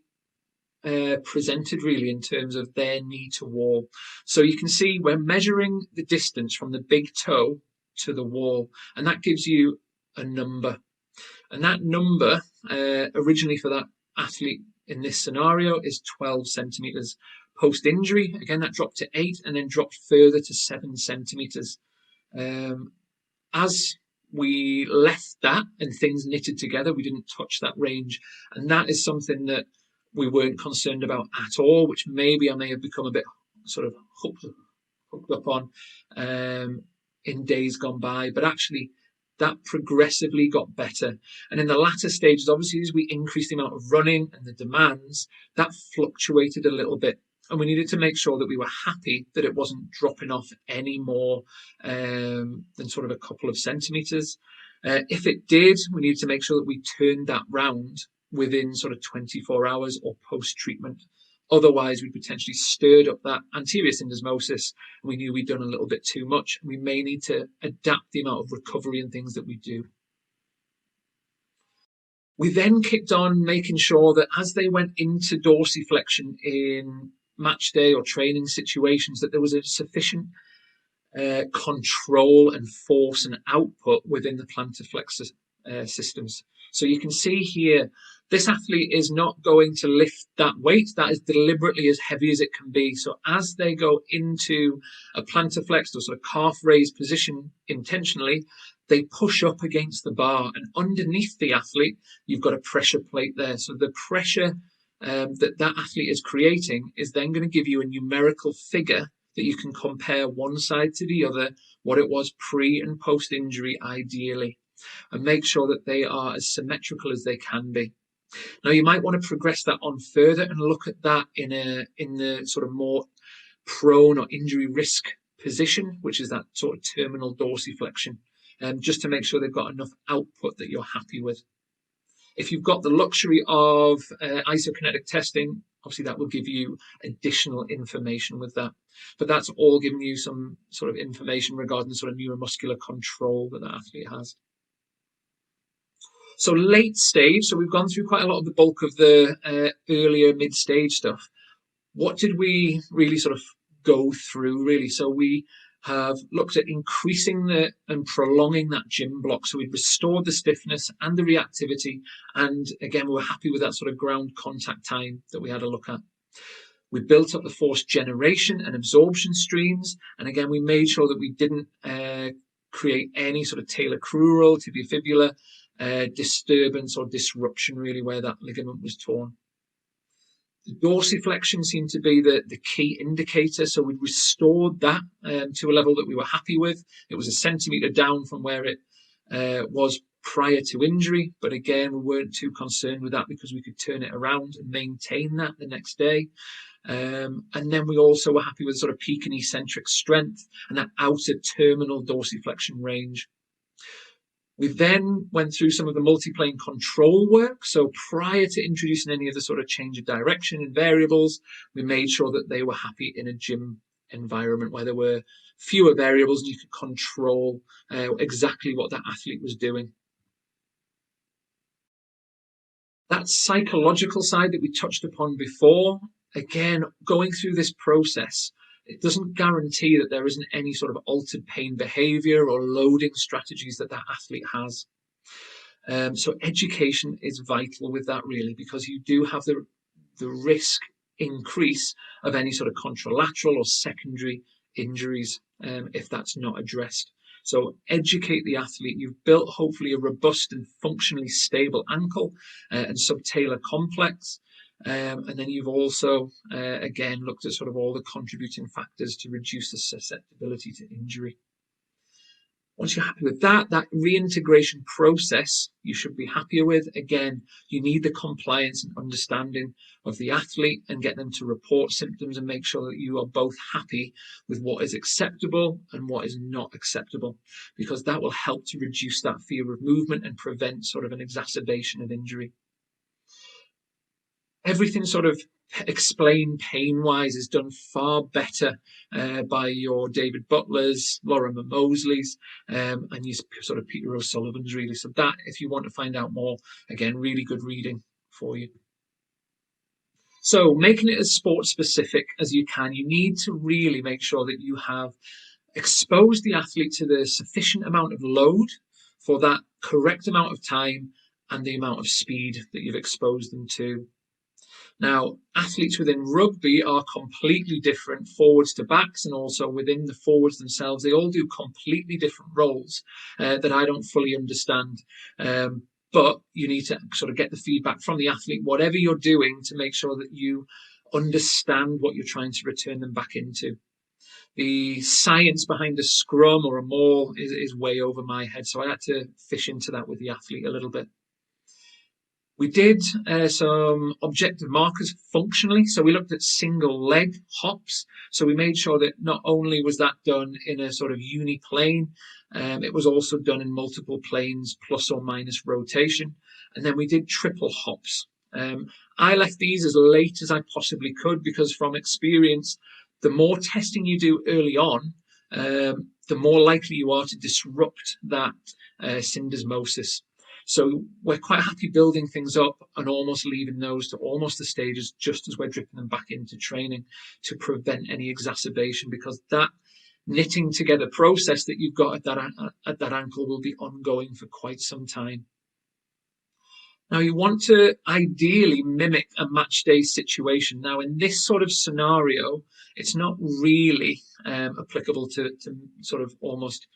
presented really in terms of their knee to wall. So you can see we're measuring the distance from the big toe to the wall, and that gives you a number. And that number originally for that athlete in this scenario is 12 centimeters. Post injury, again, that dropped to 8 and then dropped further to 7 centimeters. As we left that and things knitted together, we didn't touch that range. And that is something that we weren't concerned about at all, which maybe I may have become a bit sort of hooked up on in days gone by. But actually, that progressively got better. And in the latter stages, obviously, as we increased the amount of running and the demands, that fluctuated a little bit. And we needed to make sure that we were happy that it wasn't dropping off any more than sort of a couple of centimeters. If it did, we needed to make sure that we turned that round within sort of 24 hours or post-treatment. Otherwise, we potentially stirred up that anterior syndesmosis and we knew we'd done a little bit too much. We may need to adapt the amount of recovery and things that we do. We then kicked on making sure that as they went into dorsiflexion in match day or training situations, that there was a sufficient control and force and output within the plantar flexor systems. So you can see here, this athlete is not going to lift that weight. That is deliberately as heavy as it can be. So as they go into a plantar flexed or sort of calf raised position intentionally, they push up against the bar, and underneath the athlete, you've got a pressure plate there. So the pressure that athlete is creating is then going to give you a numerical figure that you can compare one side to the other, what it was pre and post injury ideally, and make sure that they are as symmetrical as they can be. Now, you might want to progress that on further and look at that in the sort of more prone or injury risk position, which is that sort of terminal dorsiflexion, just to make sure they've got enough output that you're happy with. If you've got the luxury of isokinetic testing, obviously that will give you additional information with that. But that's all giving you some sort of information regarding the sort of neuromuscular control that the athlete has. So late stage, so we've gone through quite a lot of the bulk of the earlier mid-stage stuff. What did we really sort of go through, really? So we have looked at increasing and prolonging that gym block. So we've restored the stiffness and the reactivity. And again, we were happy with that sort of ground contact time that we had a look at. We built up the force generation and absorption streams. And again, we made sure that we didn't create any sort of talocrural, tibiofibular disturbance or disruption, really, where that ligament was torn. The dorsiflexion seemed to be the key indicator, so we restored that to a level that we were happy with. It was a centimetre down from where it was prior to injury, but again, we weren't too concerned with that because we could turn it around and maintain that the next day. And then we also were happy with sort of peak and eccentric strength and that outer terminal dorsiflexion range. We then went through some of the multiplane control work. So prior to introducing any of the sort of change of direction and variables, we made sure that they were happy in a gym environment where there were fewer variables and you could control exactly what that athlete was doing. That psychological side that we touched upon before, again, going through this process, it doesn't guarantee that there isn't any sort of altered pain behavior or loading strategies that athlete has. So education is vital with that, really, because you do have the risk increase of any sort of contralateral or secondary injuries if that's not addressed. So educate the athlete. You've built hopefully a robust and functionally stable ankle and subtalar complex. And then you've also, again, looked at sort of all the contributing factors to reduce the susceptibility to injury. Once you're happy with that reintegration process you should be happier with. Again, you need the compliance and understanding of the athlete and get them to report symptoms and make sure that you are both happy with what is acceptable and what is not acceptable, because that will help to reduce that fear of movement and prevent sort of an exacerbation of injury. Everything sort of explained pain-wise is done far better by your David Butlers, Lorimer Mosleys, and your sort of Peter O'Sullivans, really. So that, if you want to find out more, again, really good reading for you. So making it as sport-specific as you can, you need to really make sure that you have exposed the athlete to the sufficient amount of load for that correct amount of time and the amount of speed that you've exposed them to. Now, athletes within rugby are completely different, forwards to backs, and also within the forwards themselves. They all do completely different roles that I don't fully understand. But you need to sort of get the feedback from the athlete, whatever you're doing, to make sure that you understand what you're trying to return them back into. The science behind a scrum or a maul is way over my head, so I had to fish into that with the athlete a little bit. We did some objective markers functionally. So we looked at single leg hops. So we made sure that not only was that done in a sort of uniplane, it was also done in multiple planes, plus or minus rotation. And then we did triple hops. I left these as late as I possibly could because from experience, the more testing you do early on, the more likely you are to disrupt that syndesmosis. So we're quite happy building things up and almost leaving those to almost the stages just as we're dripping them back into training to prevent any exacerbation, because that knitting together process that you've got at that ankle will be ongoing for quite some time. Now, you want to ideally mimic a match day situation. Now, in this sort of scenario, it's not really applicable to sort of almost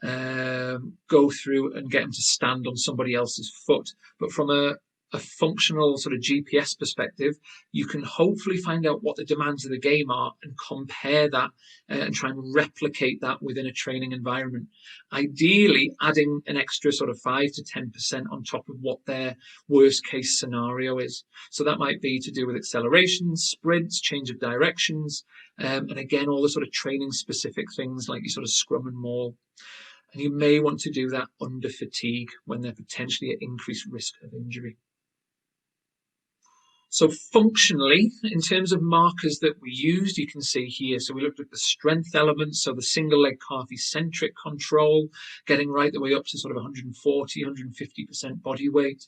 go through and get them to stand on somebody else's foot. But from a functional sort of GPS perspective, you can hopefully find out what the demands of the game are and compare that and try and replicate that within a training environment. Ideally, adding an extra sort of 5 to 10% on top of what their worst case scenario is. So that might be to do with accelerations, sprints, change of directions, and again, all the sort of training specific things like your sort of scrum and maul. And you may want to do that under fatigue when they're potentially at increased risk of injury. So functionally, in terms of markers that we used, you can see here, so we looked at the strength elements, so the single leg calf eccentric control, getting right the way up to sort of 140, 150% body weight.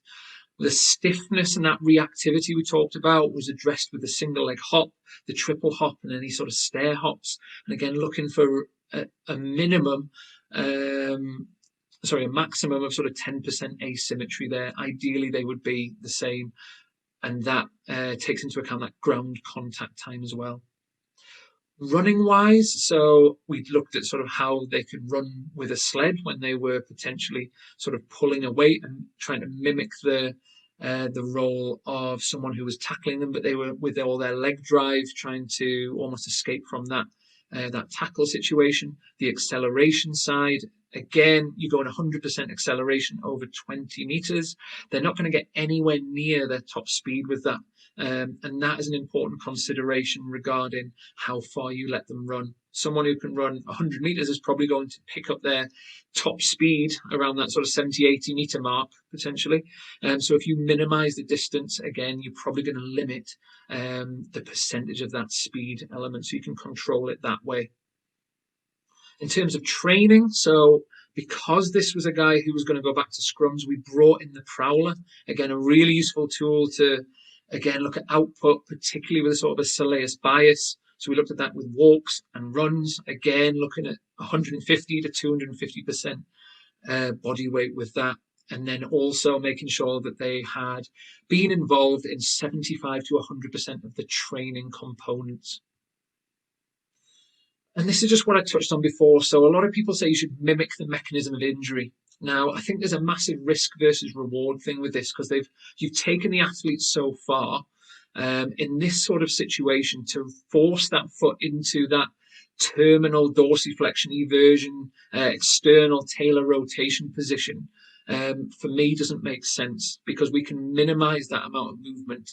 The stiffness and that reactivity we talked about was addressed with the single leg hop, the triple hop, and any sort of stair hops. And again, looking for a minimum, a maximum of sort of 10% asymmetry there. Ideally, they would be the same. And that takes into account that ground contact time as well. Running wise, so we looked at sort of how they could run with a sled when they were potentially sort of pulling a weight and trying to mimic the role of someone who was tackling them, but they were with all their leg drive trying to almost escape from that tackle situation. The acceleration side, again, you go on 100% acceleration over 20 meters. They're not going to get anywhere near their top speed with that. And that is an important consideration regarding how far you let them run. Someone who can run 100 meters is probably going to pick up their top speed around that sort of 70, 80 meter mark, potentially. So if you minimize the distance, again, you're probably going to limit the percentage of that speed element, so you can control it that way. In terms of training, so because this was a guy who was going to go back to scrums, we brought in the prowler. Again, a really useful tool to, again, look at output, particularly with a sort of a Soleus bias. So we looked at that with walks and runs, again, looking at 150 to 250% body weight with that. And then also making sure that they had been involved in 75 to 100% of the training components. And this is just what I touched on before. So a lot of people say you should mimic the mechanism of injury. Now, I think there's a massive risk versus reward thing with this, because you've taken the athlete so far in this sort of situation to force that foot into that terminal dorsiflexion eversion, external talar rotation position. For me, doesn't make sense, because we can minimize that amount of movement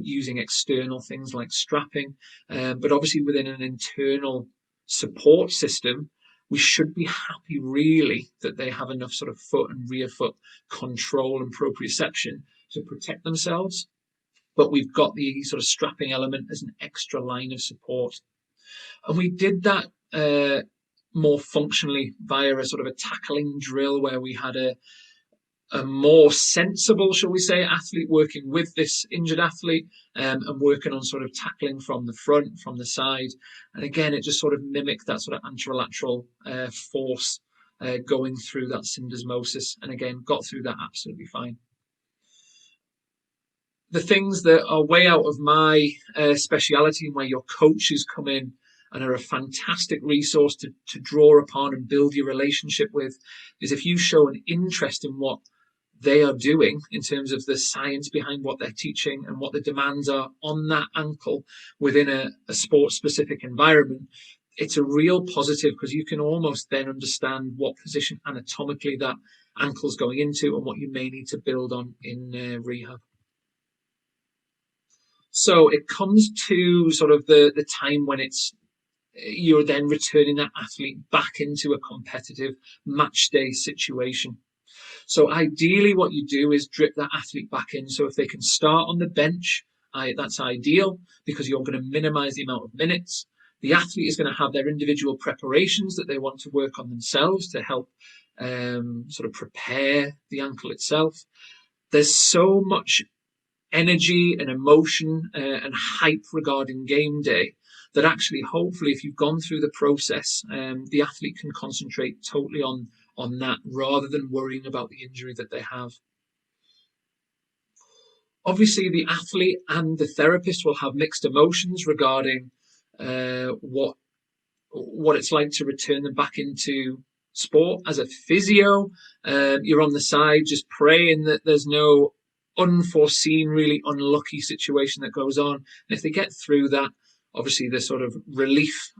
using external things like strapping. But obviously within an internal support system, we should be happy really that they have enough sort of foot and rear foot control and proprioception to protect themselves. But we've got the sort of strapping element as an extra line of support. And we did that more functionally via a sort of a tackling drill, where we had a more sensible, shall we say, athlete working with this injured athlete and working on sort of tackling from the front, from the side. And again, it just sort of mimicked that sort of anterolateral force going through that syndesmosis. And again, got through that absolutely fine. The things that are way out of my speciality, and where your coaches come in and are a fantastic resource to draw upon and build your relationship with, is if you show an interest in what they are doing in terms of the science behind what they're teaching and what the demands are on that ankle within a sport-specific environment, it's a real positive, because you can almost then understand what position anatomically that ankle's going into and what you may need to build on in rehab. So it comes to sort of the time when you're then returning that athlete back into a competitive match day situation. So ideally what you do is drip that athlete back in. So if they can start on the bench, that's ideal, because you're going to minimize the amount of minutes. The athlete is going to have their individual preparations that they want to work on themselves to help sort of prepare the ankle itself. There's so much energy and emotion and hype regarding game day that actually, hopefully, if you've gone through the process, the athlete can concentrate totally on that, rather than worrying about the injury that they have. Obviously, the athlete and the therapist will have mixed emotions regarding what it's like to return them back into sport. As a physio, you're on the side just praying that there's no unforeseen, really unlucky situation that goes on. And if they get through that, obviously the sort of relief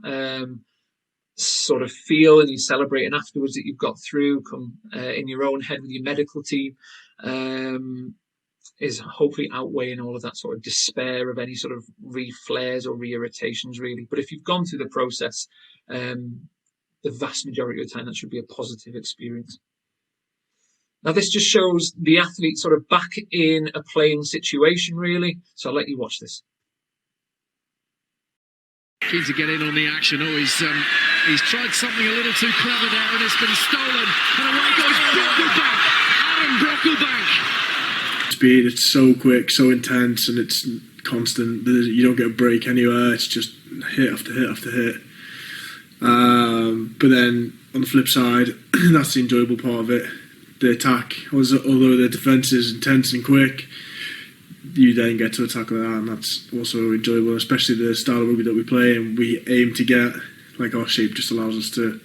sort of feel, and you celebrating afterwards that you've got through, come in your own head with your medical team, is hopefully outweighing all of that sort of despair of any sort of re-flares or re-irritations, really. But if you've gone through the process, the vast majority of the time, that should be a positive experience. Now, this just shows the athlete sort of back in a playing situation, really. So I'll let you watch this. Keen to get in on the action. Oh, he's tried something a little too clever there, and it's been stolen. And away goes Brocklebank. Adam Brocklebank. Speed, it's so quick, so intense, and it's constant. You don't get a break anywhere. It's just hit after hit after hit. But then on the flip side, that's the enjoyable part of it. The attack, although the defence is intense and quick, you then get to attack like that, and that's also enjoyable, especially the style of rugby that we play and we aim to get. Like, our shape just allows us to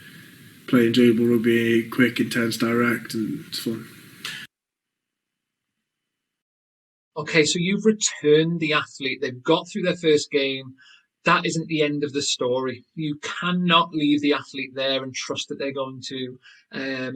play enjoyable rugby, quick, intense, direct, and it's fun. Okay, so you've returned the athlete. They've got through their first game. That isn't the end of the story. You cannot leave the athlete there and trust that they're going to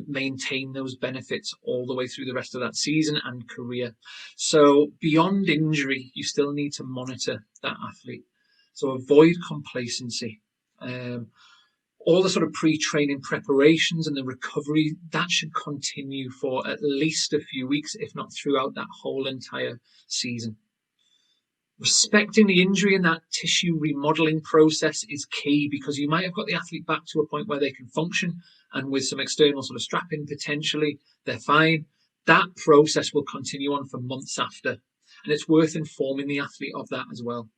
maintain those benefits all the way through the rest of that season and career. So beyond injury, you still need to monitor that athlete. So avoid complacency. All the sort of pre-training preparations and the recovery, that should continue for at least a few weeks, if not throughout that whole entire season. Respecting the injury and that tissue remodeling process is key, because you might have got the athlete back to a point where they can function, and with some external sort of strapping potentially, they're fine. That process will continue on for months after, and it's worth informing the athlete of that as well.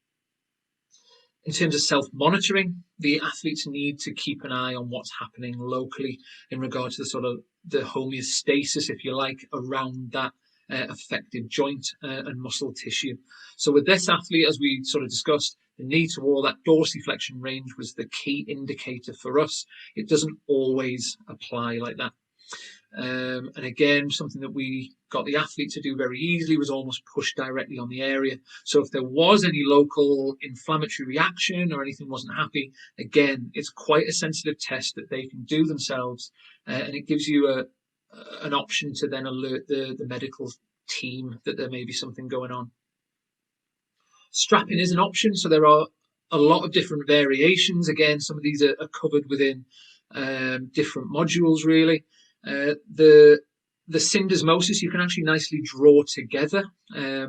In terms of self-monitoring, the athletes need to keep an eye on what's happening locally in regard to the sort of the homeostasis, if you like, around that affected joint and muscle tissue. So with this athlete, as we sort of discussed, the knee to wall, that dorsiflexion range was the key indicator for us. It doesn't always apply like that. And again, something that we got the athlete to do very easily was almost push directly on the area. So if there was any local inflammatory reaction or anything wasn't happy, again, it's quite a sensitive test that they can do themselves, and it gives you an option to then alert the medical team that there may be something going on. Strapping is an option, so there are a lot of different variations. Again, some of these are covered within different modules, really. The syndesmosis you can actually nicely draw together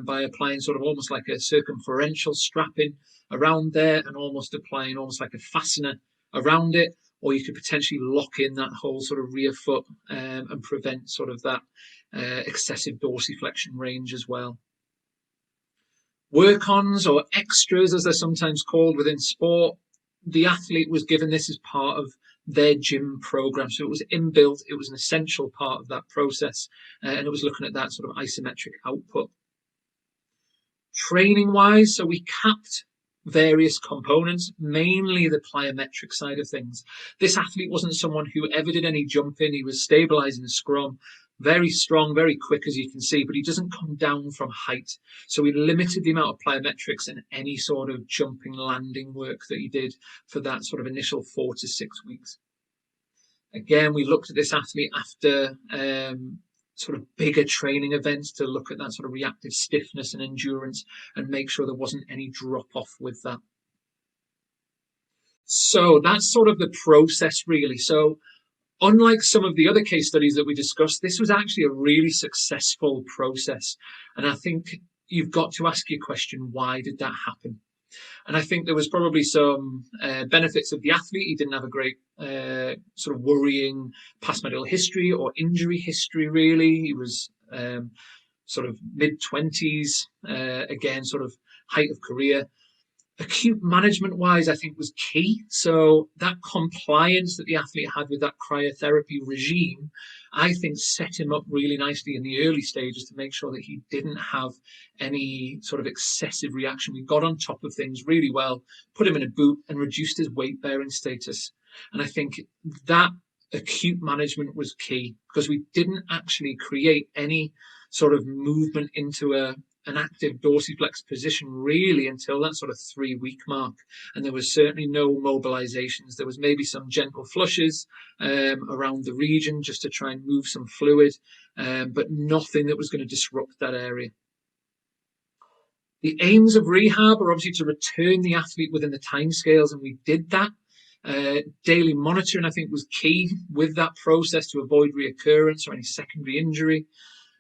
by applying sort of almost like a circumferential strapping around there and almost applying almost like a fastener around it, or you could potentially lock in that whole sort of rear foot and prevent sort of that excessive dorsiflexion range as well. Work-ons, or extras as they're sometimes called within sport, the athlete was given this as part of their gym program. So it was inbuilt, it was an essential part of that process, and it was looking at that sort of isometric output. Training wise, so we capped various components, mainly the plyometric side of things. This athlete wasn't someone who ever did any jumping. He was stabilizing the scrum, very strong, very quick, as you can see, but he doesn't come down from height. So we limited the amount of plyometrics and any sort of jumping landing work that he did for that sort of initial 4 to 6 weeks. Again, we looked at this athlete after sort of bigger training events to look at that sort of reactive stiffness and endurance and make sure there wasn't any drop off with that. So that's sort of the process, really. So unlike some of the other case studies that we discussed, this was actually a really successful process. And I think you've got to ask your question, why did that happen? And I think there was probably some benefits of the athlete. He didn't have a great sort of worrying past medical history or injury history, really. He was sort of mid-20s, again, sort of height of career. Acute management wise, I think was key. So that compliance that the athlete had with that cryotherapy regime, I think set him up really nicely in the early stages to make sure that he didn't have any sort of excessive reaction. We got on top of things really well, put him in a boot and reduced his weight bearing status. And I think that acute management was key because we didn't actually create any sort of movement into an active dorsiflex position really until that sort of 3-week mark. And there was certainly no mobilizations. There was maybe some gentle flushes around the region just to try and move some fluid, but nothing that was going to disrupt that area. The aims of rehab are obviously to return the athlete within the timescales, and we did that. Daily monitoring, I think, was key with that process to avoid reoccurrence or any secondary injury.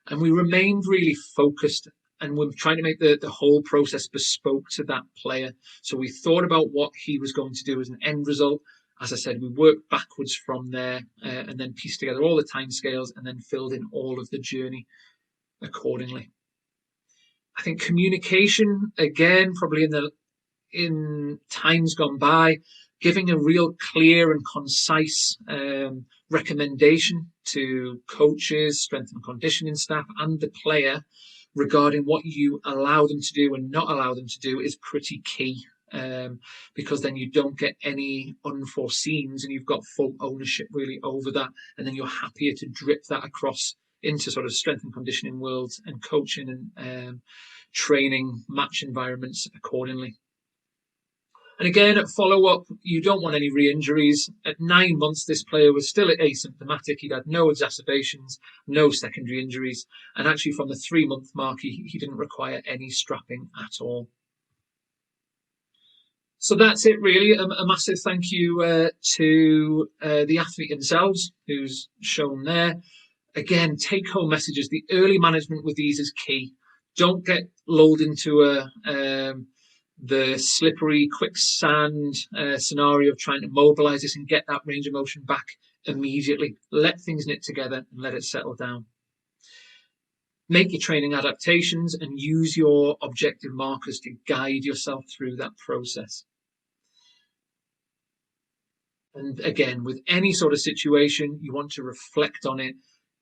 And we remained really focused, and we're trying to make the whole process bespoke to that player. So we thought about what he was going to do as an end result. As I said, we worked backwards from there and then pieced together all the timescales and then filled in all of the journey accordingly. I think communication, again, probably in times gone by, giving a real clear and concise recommendation to coaches, strength and conditioning staff, and the player regarding what you allow them to do and not allow them to do is pretty key, because then you don't get any unforeseens and you've got full ownership really over that, and then you're happier to drip that across into sort of strength and conditioning worlds and coaching and training match environments accordingly. And again, at follow-up, you don't want any re-injuries. At 9 months, this player was still asymptomatic. He'd had no exacerbations, no secondary injuries. And actually, from the 3-month mark, he didn't require any strapping at all. So that's it, really. A massive thank you to the athlete themselves, who's shown there. Again, take-home messages. The early management with these is key. Don't get lulled into the slippery quicksand scenario of trying to mobilize this and get that range of motion back immediately. Let things knit together and let it settle down. Make your training adaptations and use your objective markers to guide yourself through that process. And again, with any sort of situation, you want to reflect on it.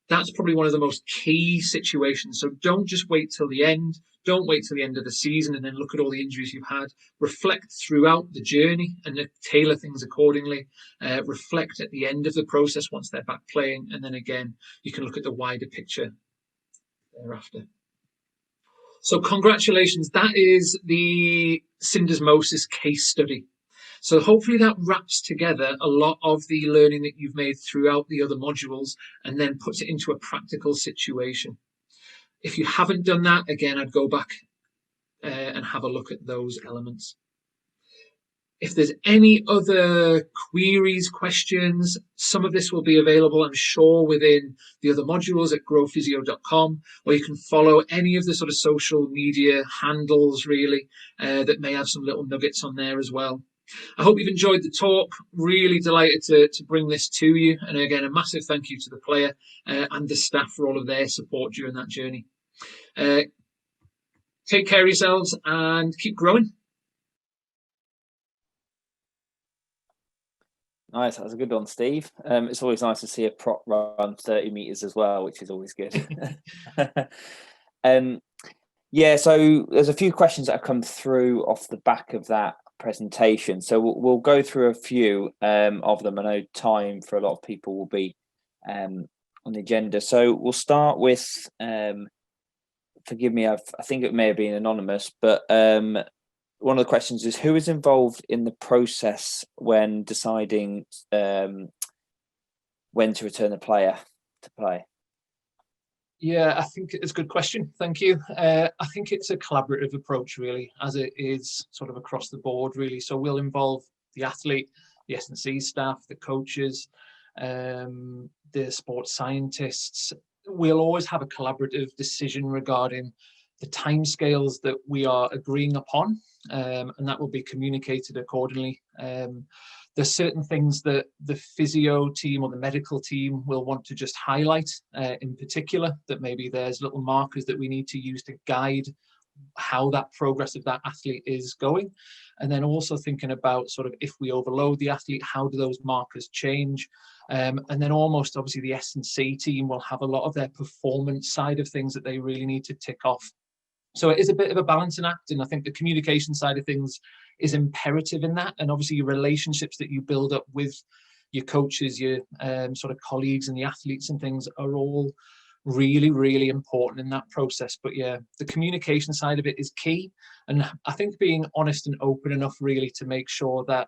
That's probably one of the most key situations. So don't just wait till the end. Don't wait till the end of the season and then look at all the injuries you've had. Reflect throughout the journey and tailor things accordingly. Reflect at the end of the process once they're back playing, and then again you can look at the wider picture thereafter. So congratulations, that is the syndesmosis case study. So hopefully that wraps together a lot of the learning that you've made throughout the other modules and then puts it into a practical situation. If you haven't done that, again, I'd go back and have a look at those elements. If there's any other queries, questions, some of this will be available, I'm sure, within the other modules at growphysio.com, or you can follow any of the sort of social media handles, really, that may have some little nuggets on there as well. I hope you've enjoyed the talk. Really delighted to bring this to you. And again, a massive thank you to the player and the staff for all of their support during that journey. Take care of yourselves and keep growing. Nice, that was a good one, Steve. It's always nice to see a prop run 30 meters as well, which is always good. Yeah, so there's a few questions that have come through off the back of that presentation. So we'll go through a few of them. I know time for a lot of people will be on the agenda. So we'll start with, forgive me, I think it may have been anonymous, but one of the questions is, who is involved in the process when deciding when to return the player to play? Yeah, I think it's a good question. Thank you. I think it's a collaborative approach, really, as it is sort of across the board, really. So we'll involve the athlete, the S&C staff, the coaches, the sports scientists. We'll always have a collaborative decision regarding the timescales that we are agreeing upon, and that will be communicated accordingly. There's certain things that the physio team or the medical team will want to just highlight in particular, that maybe there's little markers that we need to use to guide how that progress of that athlete is going. And then also thinking about sort of, if we overload the athlete, how do those markers change? And then almost obviously the S&C team will have a lot of their performance side of things that they really need to tick off. So it is a bit of a balancing act, and I think the communication side of things is imperative in that. And obviously your relationships that you build up with your coaches, your sort of colleagues and the athletes and things are all really, really important in that process. But yeah, the communication side of it is key. And I think being honest and open enough really to make sure that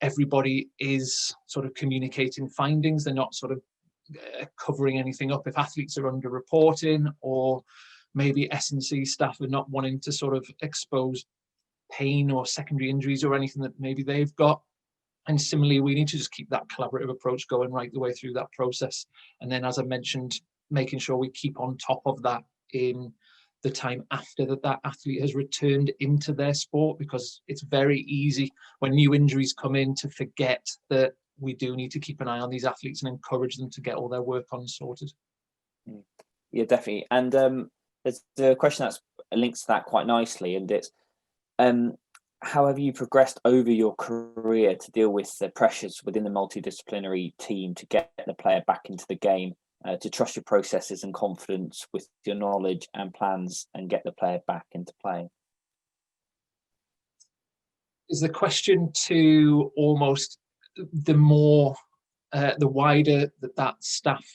everybody is sort of communicating findings. They're not sort of covering anything up. If athletes are under-reporting, or maybe S&C staff are not wanting to sort of expose pain or secondary injuries or anything that maybe they've got. And similarly, we need to just keep that collaborative approach going right the way through that process. And then, as I mentioned, making sure we keep on top of that in the time after that athlete has returned into their sport, because it's very easy when new injuries come in to forget that we do need to keep an eye on these athletes and encourage them to get all their work on sorted. Yeah, definitely. And there's a question that's links to that quite nicely, and it's how have you progressed over your career to deal with the pressures within the multidisciplinary team to get the player back into the game, to trust your processes and confidence with your knowledge and plans, and get the player back into playing? Is the question to almost the more, the wider that staff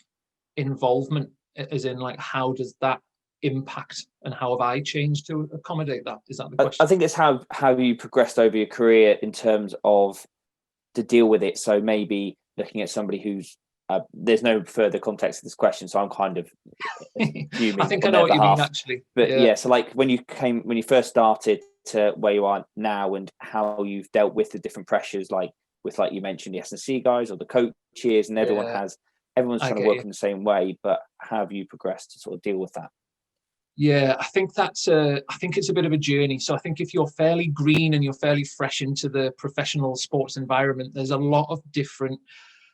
involvement, as in like, how does that impact and how have I changed to accommodate that? Is that the question? I think it's how you progressed over your career in terms of to deal with it. So maybe looking at somebody who's there's no further context to this question, so I'm kind of assuming I think I know what you mean, actually. But yeah, so like when you first started to where you are now, and how you've dealt with the different pressures, like you mentioned the S&C guys or the coaches, and everyone's trying to work in the same way, but how have you progressed to sort of deal with that? Yeah, I think it's a bit of a journey. So I think if you're fairly green and you're fairly fresh into the professional sports environment, there's a lot of different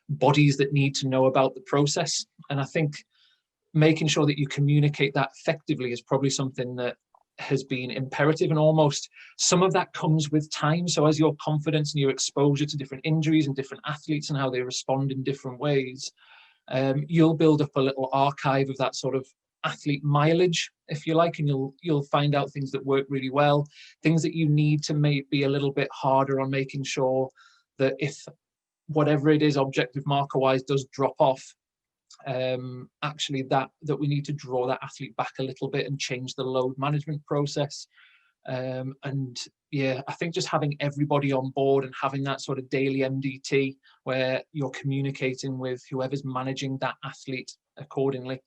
bodies that need to know about the process. And I think making sure that you communicate that effectively is probably something that has been imperative, and almost some of that comes with time. So as your confidence and your exposure to different injuries and different athletes and how they respond in different ways, you'll build up a little archive of that sort of athlete mileage, if you like, and you'll find out things that work really well, things that you need to be a little bit harder on making sure that if whatever it is objective marker wise does drop off, actually that we need to draw that athlete back a little bit and change the load management process. And yeah, I think just having everybody on board and having that sort of daily MDT where you're communicating with whoever's managing that athlete accordingly,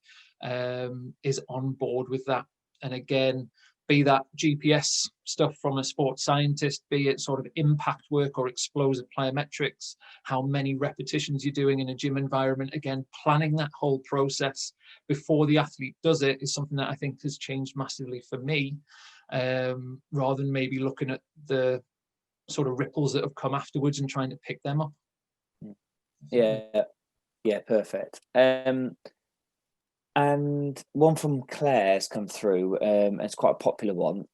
is on board with that. And again, be that GPS stuff from a sports scientist, be it sort of impact work or explosive plyometrics, how many repetitions you're doing in a gym environment. Again, planning that whole process before the athlete does it is something that I think has changed massively for me, rather than maybe looking at the sort of ripples that have come afterwards and trying to pick them up. Yeah, perfect. And one from Claire's come through, and it's quite a popular one.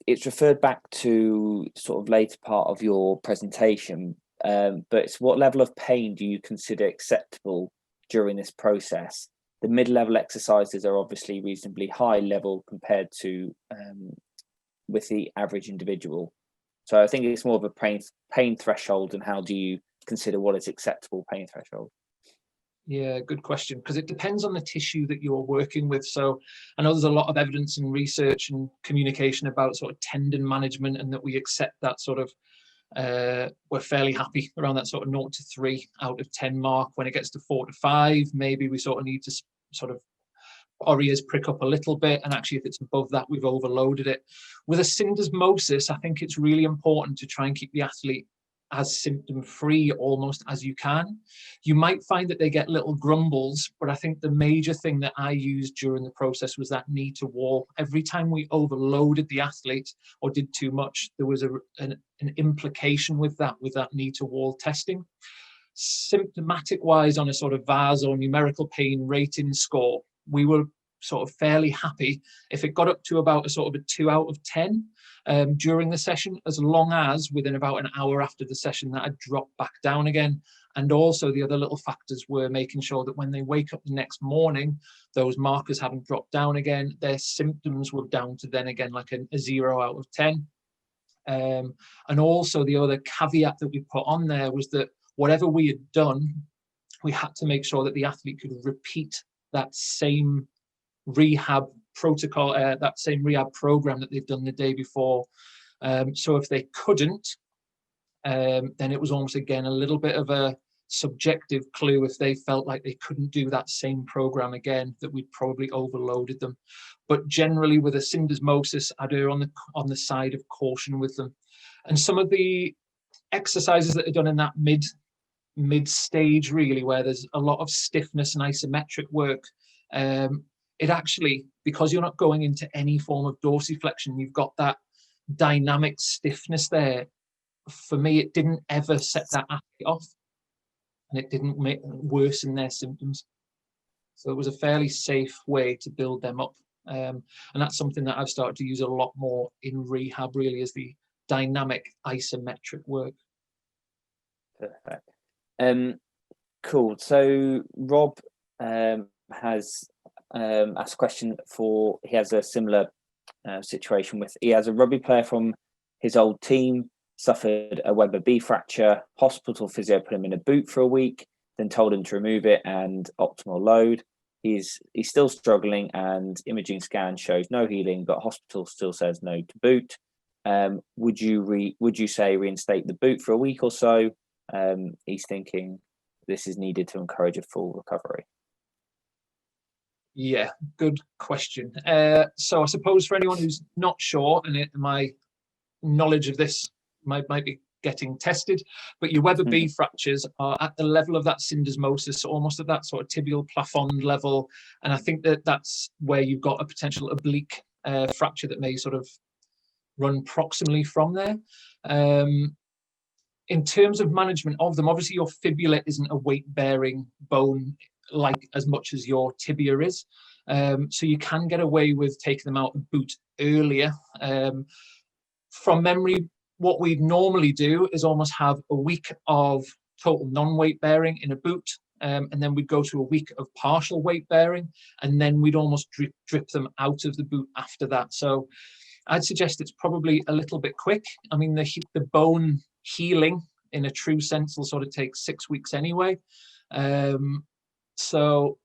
It's referred back to sort of later part of your presentation, but it's what level of pain do you consider acceptable during this process? The mid-level exercises are obviously reasonably high level compared to with the average individual. So I think it's more of a pain threshold, and how do you consider what is acceptable pain threshold? Yeah, good question, because it depends on the tissue that you're working with. So I know there's a lot of evidence and research and communication about sort of tendon management, and that we accept that sort of, we're fairly happy around that sort of 0 to 3 out of 10 mark. When it gets to 4 to 5, maybe we sort of need to sort of our ears prick up a little bit. And actually, if it's above that, we've overloaded it. With a syndesmosis, I think it's really important to try and keep the athlete as symptom-free almost as you can. You might find that they get little grumbles, but I think the major thing that I used during the process was that knee to wall. Every time we overloaded the athlete or did too much, there was an implication with that knee to wall testing. Symptomatic-wise, on a sort of VAS or numerical pain rating score, we were sort of fairly happy if it got up to about a sort of a 2 out of 10 during the session, as long as within about an hour after the session that had dropped back down again. And also the other little factors were making sure that when they wake up the next morning, those markers haven't dropped down again, their symptoms were down to then again like a 0 out of 10. And also the other caveat that we put on there was that whatever we had done, we had to make sure that the athlete could repeat that same rehab protocol, that same rehab program that they've done the day before. So if they couldn't, then it was almost again a little bit of a subjective clue. If they felt like they couldn't do that same program again, that we'd probably overloaded them. But generally with a syndesmosis, I'd err on the side of caution with them. And some of the exercises that are done in that mid stage, really, where there's a lot of stiffness and isometric work, it actually, because you're not going into any form of dorsiflexion, you've got that dynamic stiffness there. For me, it didn't ever set that athlete off, and it didn't worsen their symptoms. So it was a fairly safe way to build them up. And that's something that I've started to use a lot more in rehab, really, is the dynamic isometric work. Perfect. Cool. So Rob has asked a question he has a similar situation with, he has a rugby player from his old team, suffered a Weber B fracture, hospital physio put him in a boot for a week, then told him to remove it and optimal load. He's still struggling, and imaging scan shows no healing, but hospital still says no to boot. Would you say reinstate the boot for a week or so? He's thinking this is needed to encourage a full recovery. Yeah, good question. So I suppose for anyone who's not sure, and my knowledge of this might be getting tested, but your Weber B fractures are at the level of that syndesmosis, almost at that sort of tibial plafond level. And I think that's where you've got a potential oblique fracture that may sort of run proximally from there. In terms of management of them, obviously your fibula isn't a weight-bearing bone like as much as your tibia is. So you can get away with taking them out of boot earlier. From memory, what we'd normally do is almost have a week of total non-weight bearing in a boot, and then we'd go to a week of partial weight bearing, and then we'd almost drip them out of the boot after that. So I'd suggest it's probably a little bit quick. I mean, the bone healing in a true sense will sort of take 6 weeks anyway. So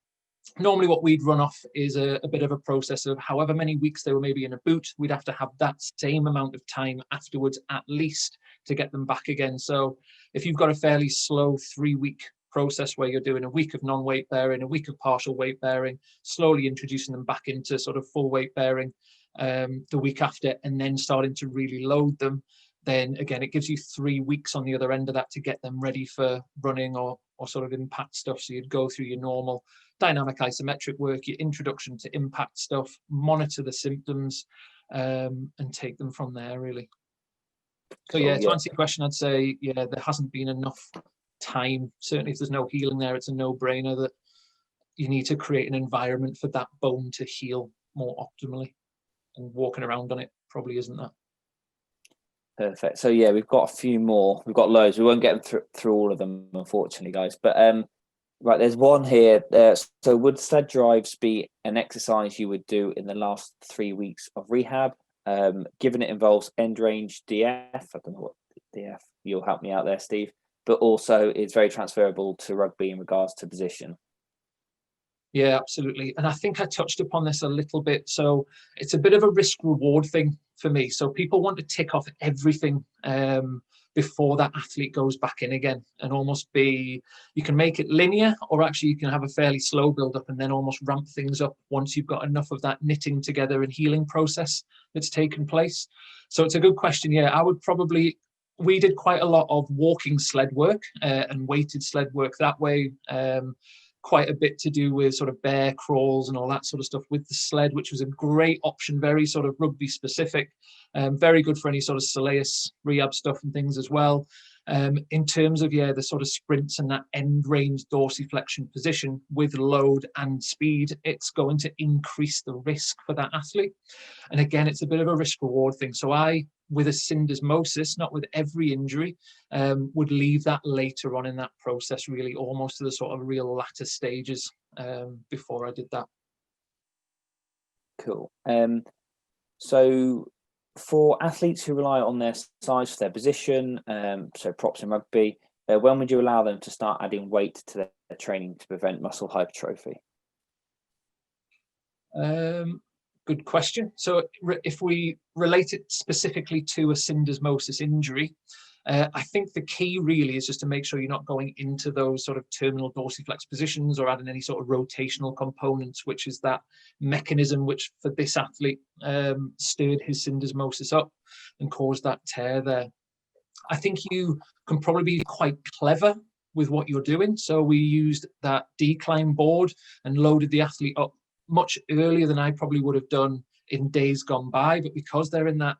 normally what we'd run off is a bit of a process of however many weeks they were maybe in a boot, we'd have to have that same amount of time afterwards at least to get them back again. So if you've got a fairly slow 3-week process where you're doing a week of non-weight bearing, a week of partial weight bearing, slowly introducing them back into sort of full weight bearing the week after, and then starting to really load them, then again, it gives you 3 weeks on the other end of that to get them ready for running or sort of impact stuff. So you'd go through your normal dynamic isometric work, your introduction to impact stuff, monitor the symptoms, and take them from there, really. So yeah, to answer your question, I'd say, yeah, there hasn't been enough time. Certainly if there's no healing there, it's a no-brainer that you need to create an environment for that bone to heal more optimally, and walking around on it probably isn't that. Perfect. So yeah, we've got a few more. We've got loads. We won't get through all of them, unfortunately, guys. But right, there's one here. So would sled drives be an exercise you would do in the last 3 weeks of rehab? Given it involves end range DF, I don't know what DF. You'll help me out there, Steve. But also, it's very transferable to rugby in regards to position. Yeah, absolutely. And I think I touched upon this a little bit. So it's a bit of a risk reward thing for me. So people want to tick off everything before that athlete goes back in again, and almost you can make it linear, or actually you can have a fairly slow build up and then almost ramp things up once you've got enough of that knitting together and healing process that's taken place. So it's a good question. Yeah, we did quite a lot of walking sled work and weighted sled work that way. Quite a bit to do with sort of bear crawls and all that sort of stuff with the sled, which was a great option, very sort of rugby specific, very good for any sort of soleus rehab stuff and things as well. In terms of, the sort of sprints and that end range dorsiflexion position with load and speed, it's going to increase the risk for that athlete. And again, it's a bit of a risk reward thing. So with a syndesmosis, not with every injury, would leave that later on in that process, really almost to the sort of real latter stages before I did that. Cool. So for athletes who rely on their size for their position, so props in rugby, when would you allow them to start adding weight to their training to prevent muscle hypertrophy? Good question. So if we relate it specifically to a syndesmosis injury, I think the key really is just to make sure you're not going into those sort of terminal dorsiflex positions or adding any sort of rotational components, which is that mechanism which for this athlete stirred his syndesmosis up and caused that tear there. I think you can probably be quite clever with what you're doing. So we used that decline board and loaded the athlete up much earlier than I probably would have done in days gone by, but because they're in that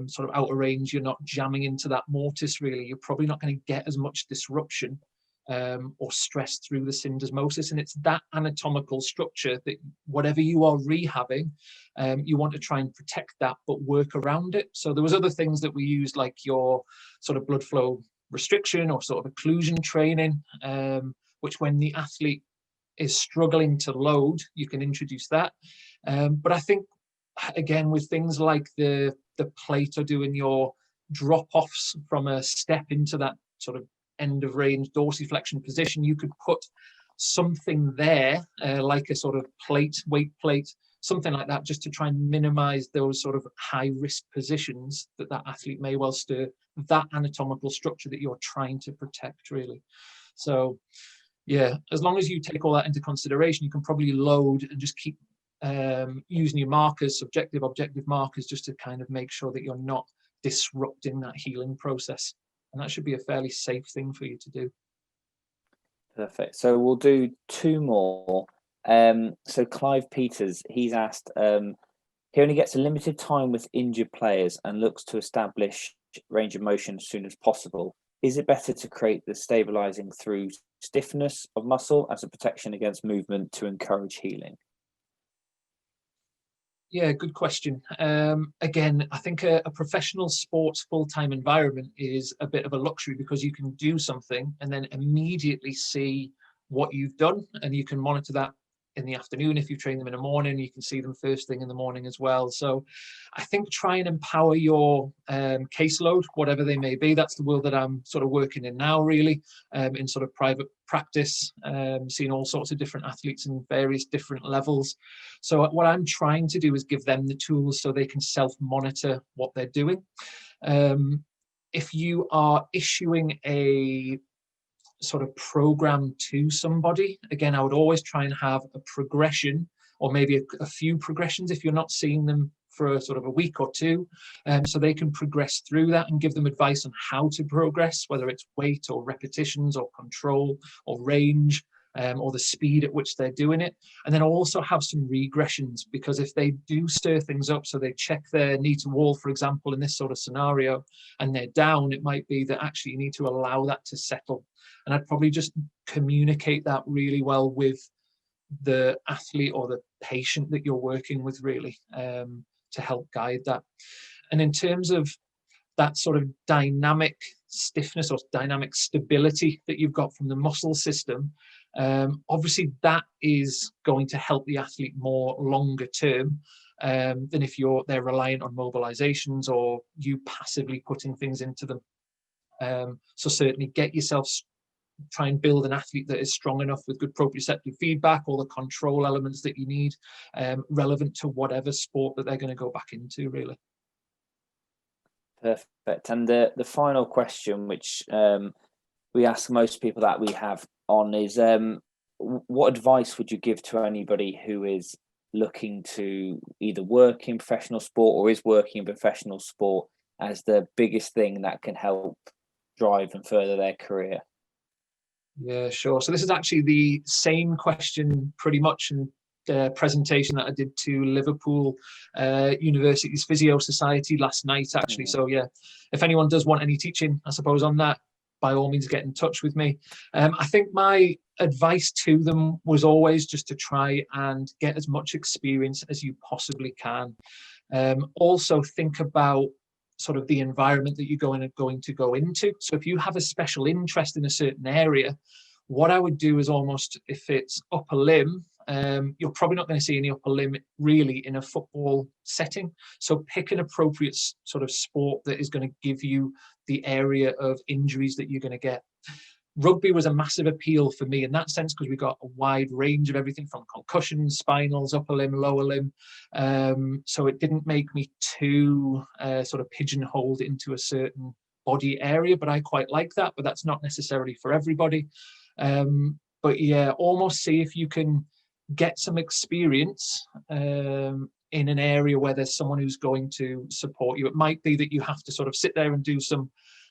sort of outer range, you're not jamming into that mortise really, you're probably not going to get as much disruption or stress through the syndesmosis. And it's that anatomical structure that whatever you are rehabbing, you want to try and protect that but work around it. So there was other things that we used, like your sort of blood flow restriction or sort of occlusion training, which when the athlete is struggling to load, you can introduce that. But I think, again, with things like the plate or doing your drop-offs from a step into that sort of end of range dorsiflexion position, you could put something there, like a sort of weight plate, something like that, just to try and minimize those sort of high-risk positions that athlete may well stir, that anatomical structure that you're trying to protect, really. So yeah, as long as you take all that into consideration, you can probably load and just keep using your markers, subjective, objective markers, just to kind of make sure that you're not disrupting that healing process. And that should be a fairly safe thing for you to do. Perfect. So we'll do two more. So Clive Peters, he's asked, he only gets a limited time with injured players and looks to establish range of motion as soon as possible. Is it better to create the stabilizing through stiffness of muscle as a protection against movement to encourage healing? Yeah, good question. Again, I think a professional sports full-time environment is a bit of a luxury because you can do something and then immediately see what you've done, and you can monitor that in the afternoon. If you train them in the morning, you can see them first thing in the morning as well. So I think try and empower your caseload, whatever they may be. That's the world that I'm sort of working in now, really, in sort of private practice, seeing all sorts of different athletes in various different levels. So what I'm trying to do is give them the tools so they can self-monitor what they're doing. If you are issuing a sort of program to somebody, again, I would always try and have a progression, or maybe a few progressions if you're not seeing them for a sort of a week or two, so they can progress through that and give them advice on how to progress, whether it's weight or repetitions or control or range, or the speed at which they're doing it. And then also have some regressions, because if they do stir things up, so they check their knee to wall, for example, in this sort of scenario, and they're down, it might be that actually you need to allow that to settle. And I'd probably just communicate that really well with the athlete or the patient that you're working with, really, to help guide that. And in terms of that sort of dynamic stiffness or dynamic stability that you've got from the muscle system, obviously that is going to help the athlete more longer term than if they're reliant on mobilizations or you passively putting things into them. So certainly get yourself, try and build an athlete that is strong enough with good proprioceptive feedback, all the control elements that you need, relevant to whatever sport that they're going to go back into, really. Perfect. And the final question, which we ask most people that we have on, is what advice would you give to anybody who is looking to either work in professional sport or is working in professional sport as the biggest thing that can help drive and further their career? Yeah, sure. So this is actually the same question pretty much in the presentation that I did to Liverpool University's Physio Society last night, actually. So yeah, if anyone does want any teaching, I suppose, on that, by all means get in touch with me. I think my advice to them was always just to try and get as much experience as you possibly can. Also think about sort of the environment that you're going to go into. So if you have a special interest in a certain area, what I would do is almost, if it's upper limb, you're probably not going to see any upper limb really in a football setting. So pick an appropriate sort of sport that is going to give you the area of injuries that you're going to get. Rugby was a massive appeal for me in that sense, because we got a wide range of everything from concussions, spinals, upper limb, lower limb. So it didn't make me too sort of pigeonholed into a certain body area, but I quite like that, but that's not necessarily for everybody. But yeah, almost see if you can get some experience in an area where there's someone who's going to support you. It might be that you have to sort of sit there and do some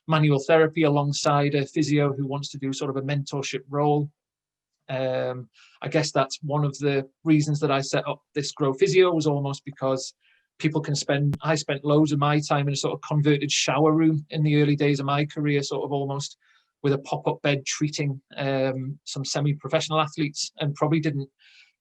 manual therapy alongside a physio who wants to do sort of a mentorship role. I guess that's one of the reasons that I set up this Grow Physio, was almost because I spent loads of my time in a sort of converted shower room in the early days of my career, sort of almost with a pop-up bed, treating some semi-professional athletes, and probably didn't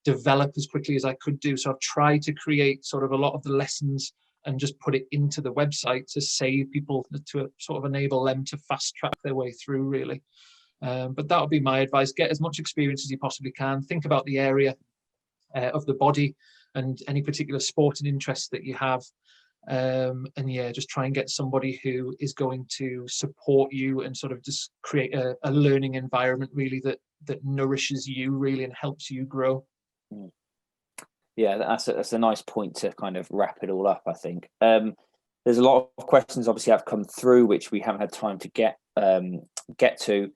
develop as quickly as I could do. So I've tried to create sort of a lot of the lessons and just put it into the website to save people, to sort of enable them to fast track their way through, really. But that would be my advice. Get as much experience as you possibly can. Think about the area of the body and any particular sport and interests that you have. And yeah, just try and get somebody who is going to support you and sort of just create a learning environment, really, that nourishes you, really, and helps you grow. Yeah, that's a nice point to kind of wrap it all up, I think. There's a lot of questions obviously have come through which we haven't had time to get to,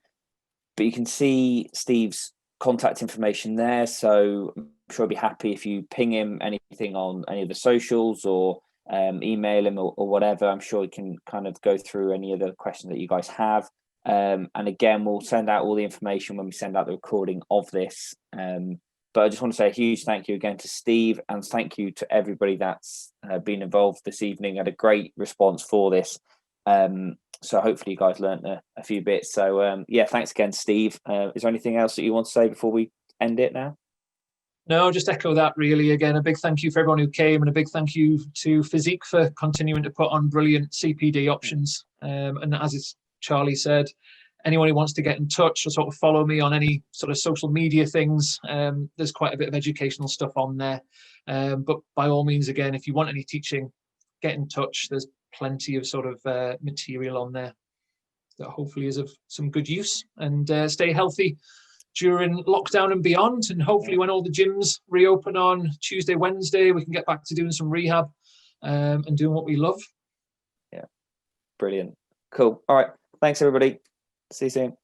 but you can see Steve's contact information there, so I'm sure I'd be happy if you ping him anything on any of the socials or email him or whatever. I'm sure he can kind of go through any of the questions that you guys have. And again, we'll send out all the information when we send out the recording of this. But I just want to say a huge thank you again to Steve, and thank you to everybody that's been involved this evening. I had a great response for this. So hopefully you guys learned a few bits. So yeah, thanks again, Steve. Is there anything else that you want to say before we end it now? No, just echo that, really. Again, a big thank you for everyone who came, and a big thank you to Physique for continuing to put on brilliant CPD options. And as Charlie said, anyone who wants to get in touch or sort of follow me on any sort of social media things, there's quite a bit of educational stuff on there. But by all means, again, if you want any teaching, get in touch. There's plenty of sort of material on there that hopefully is of some good use. And stay healthy during lockdown and beyond. And hopefully when all the gyms reopen on Tuesday, Wednesday, we can get back to doing some rehab and doing what we love. Yeah, brilliant. Cool. All right. Thanks, everybody. See you soon.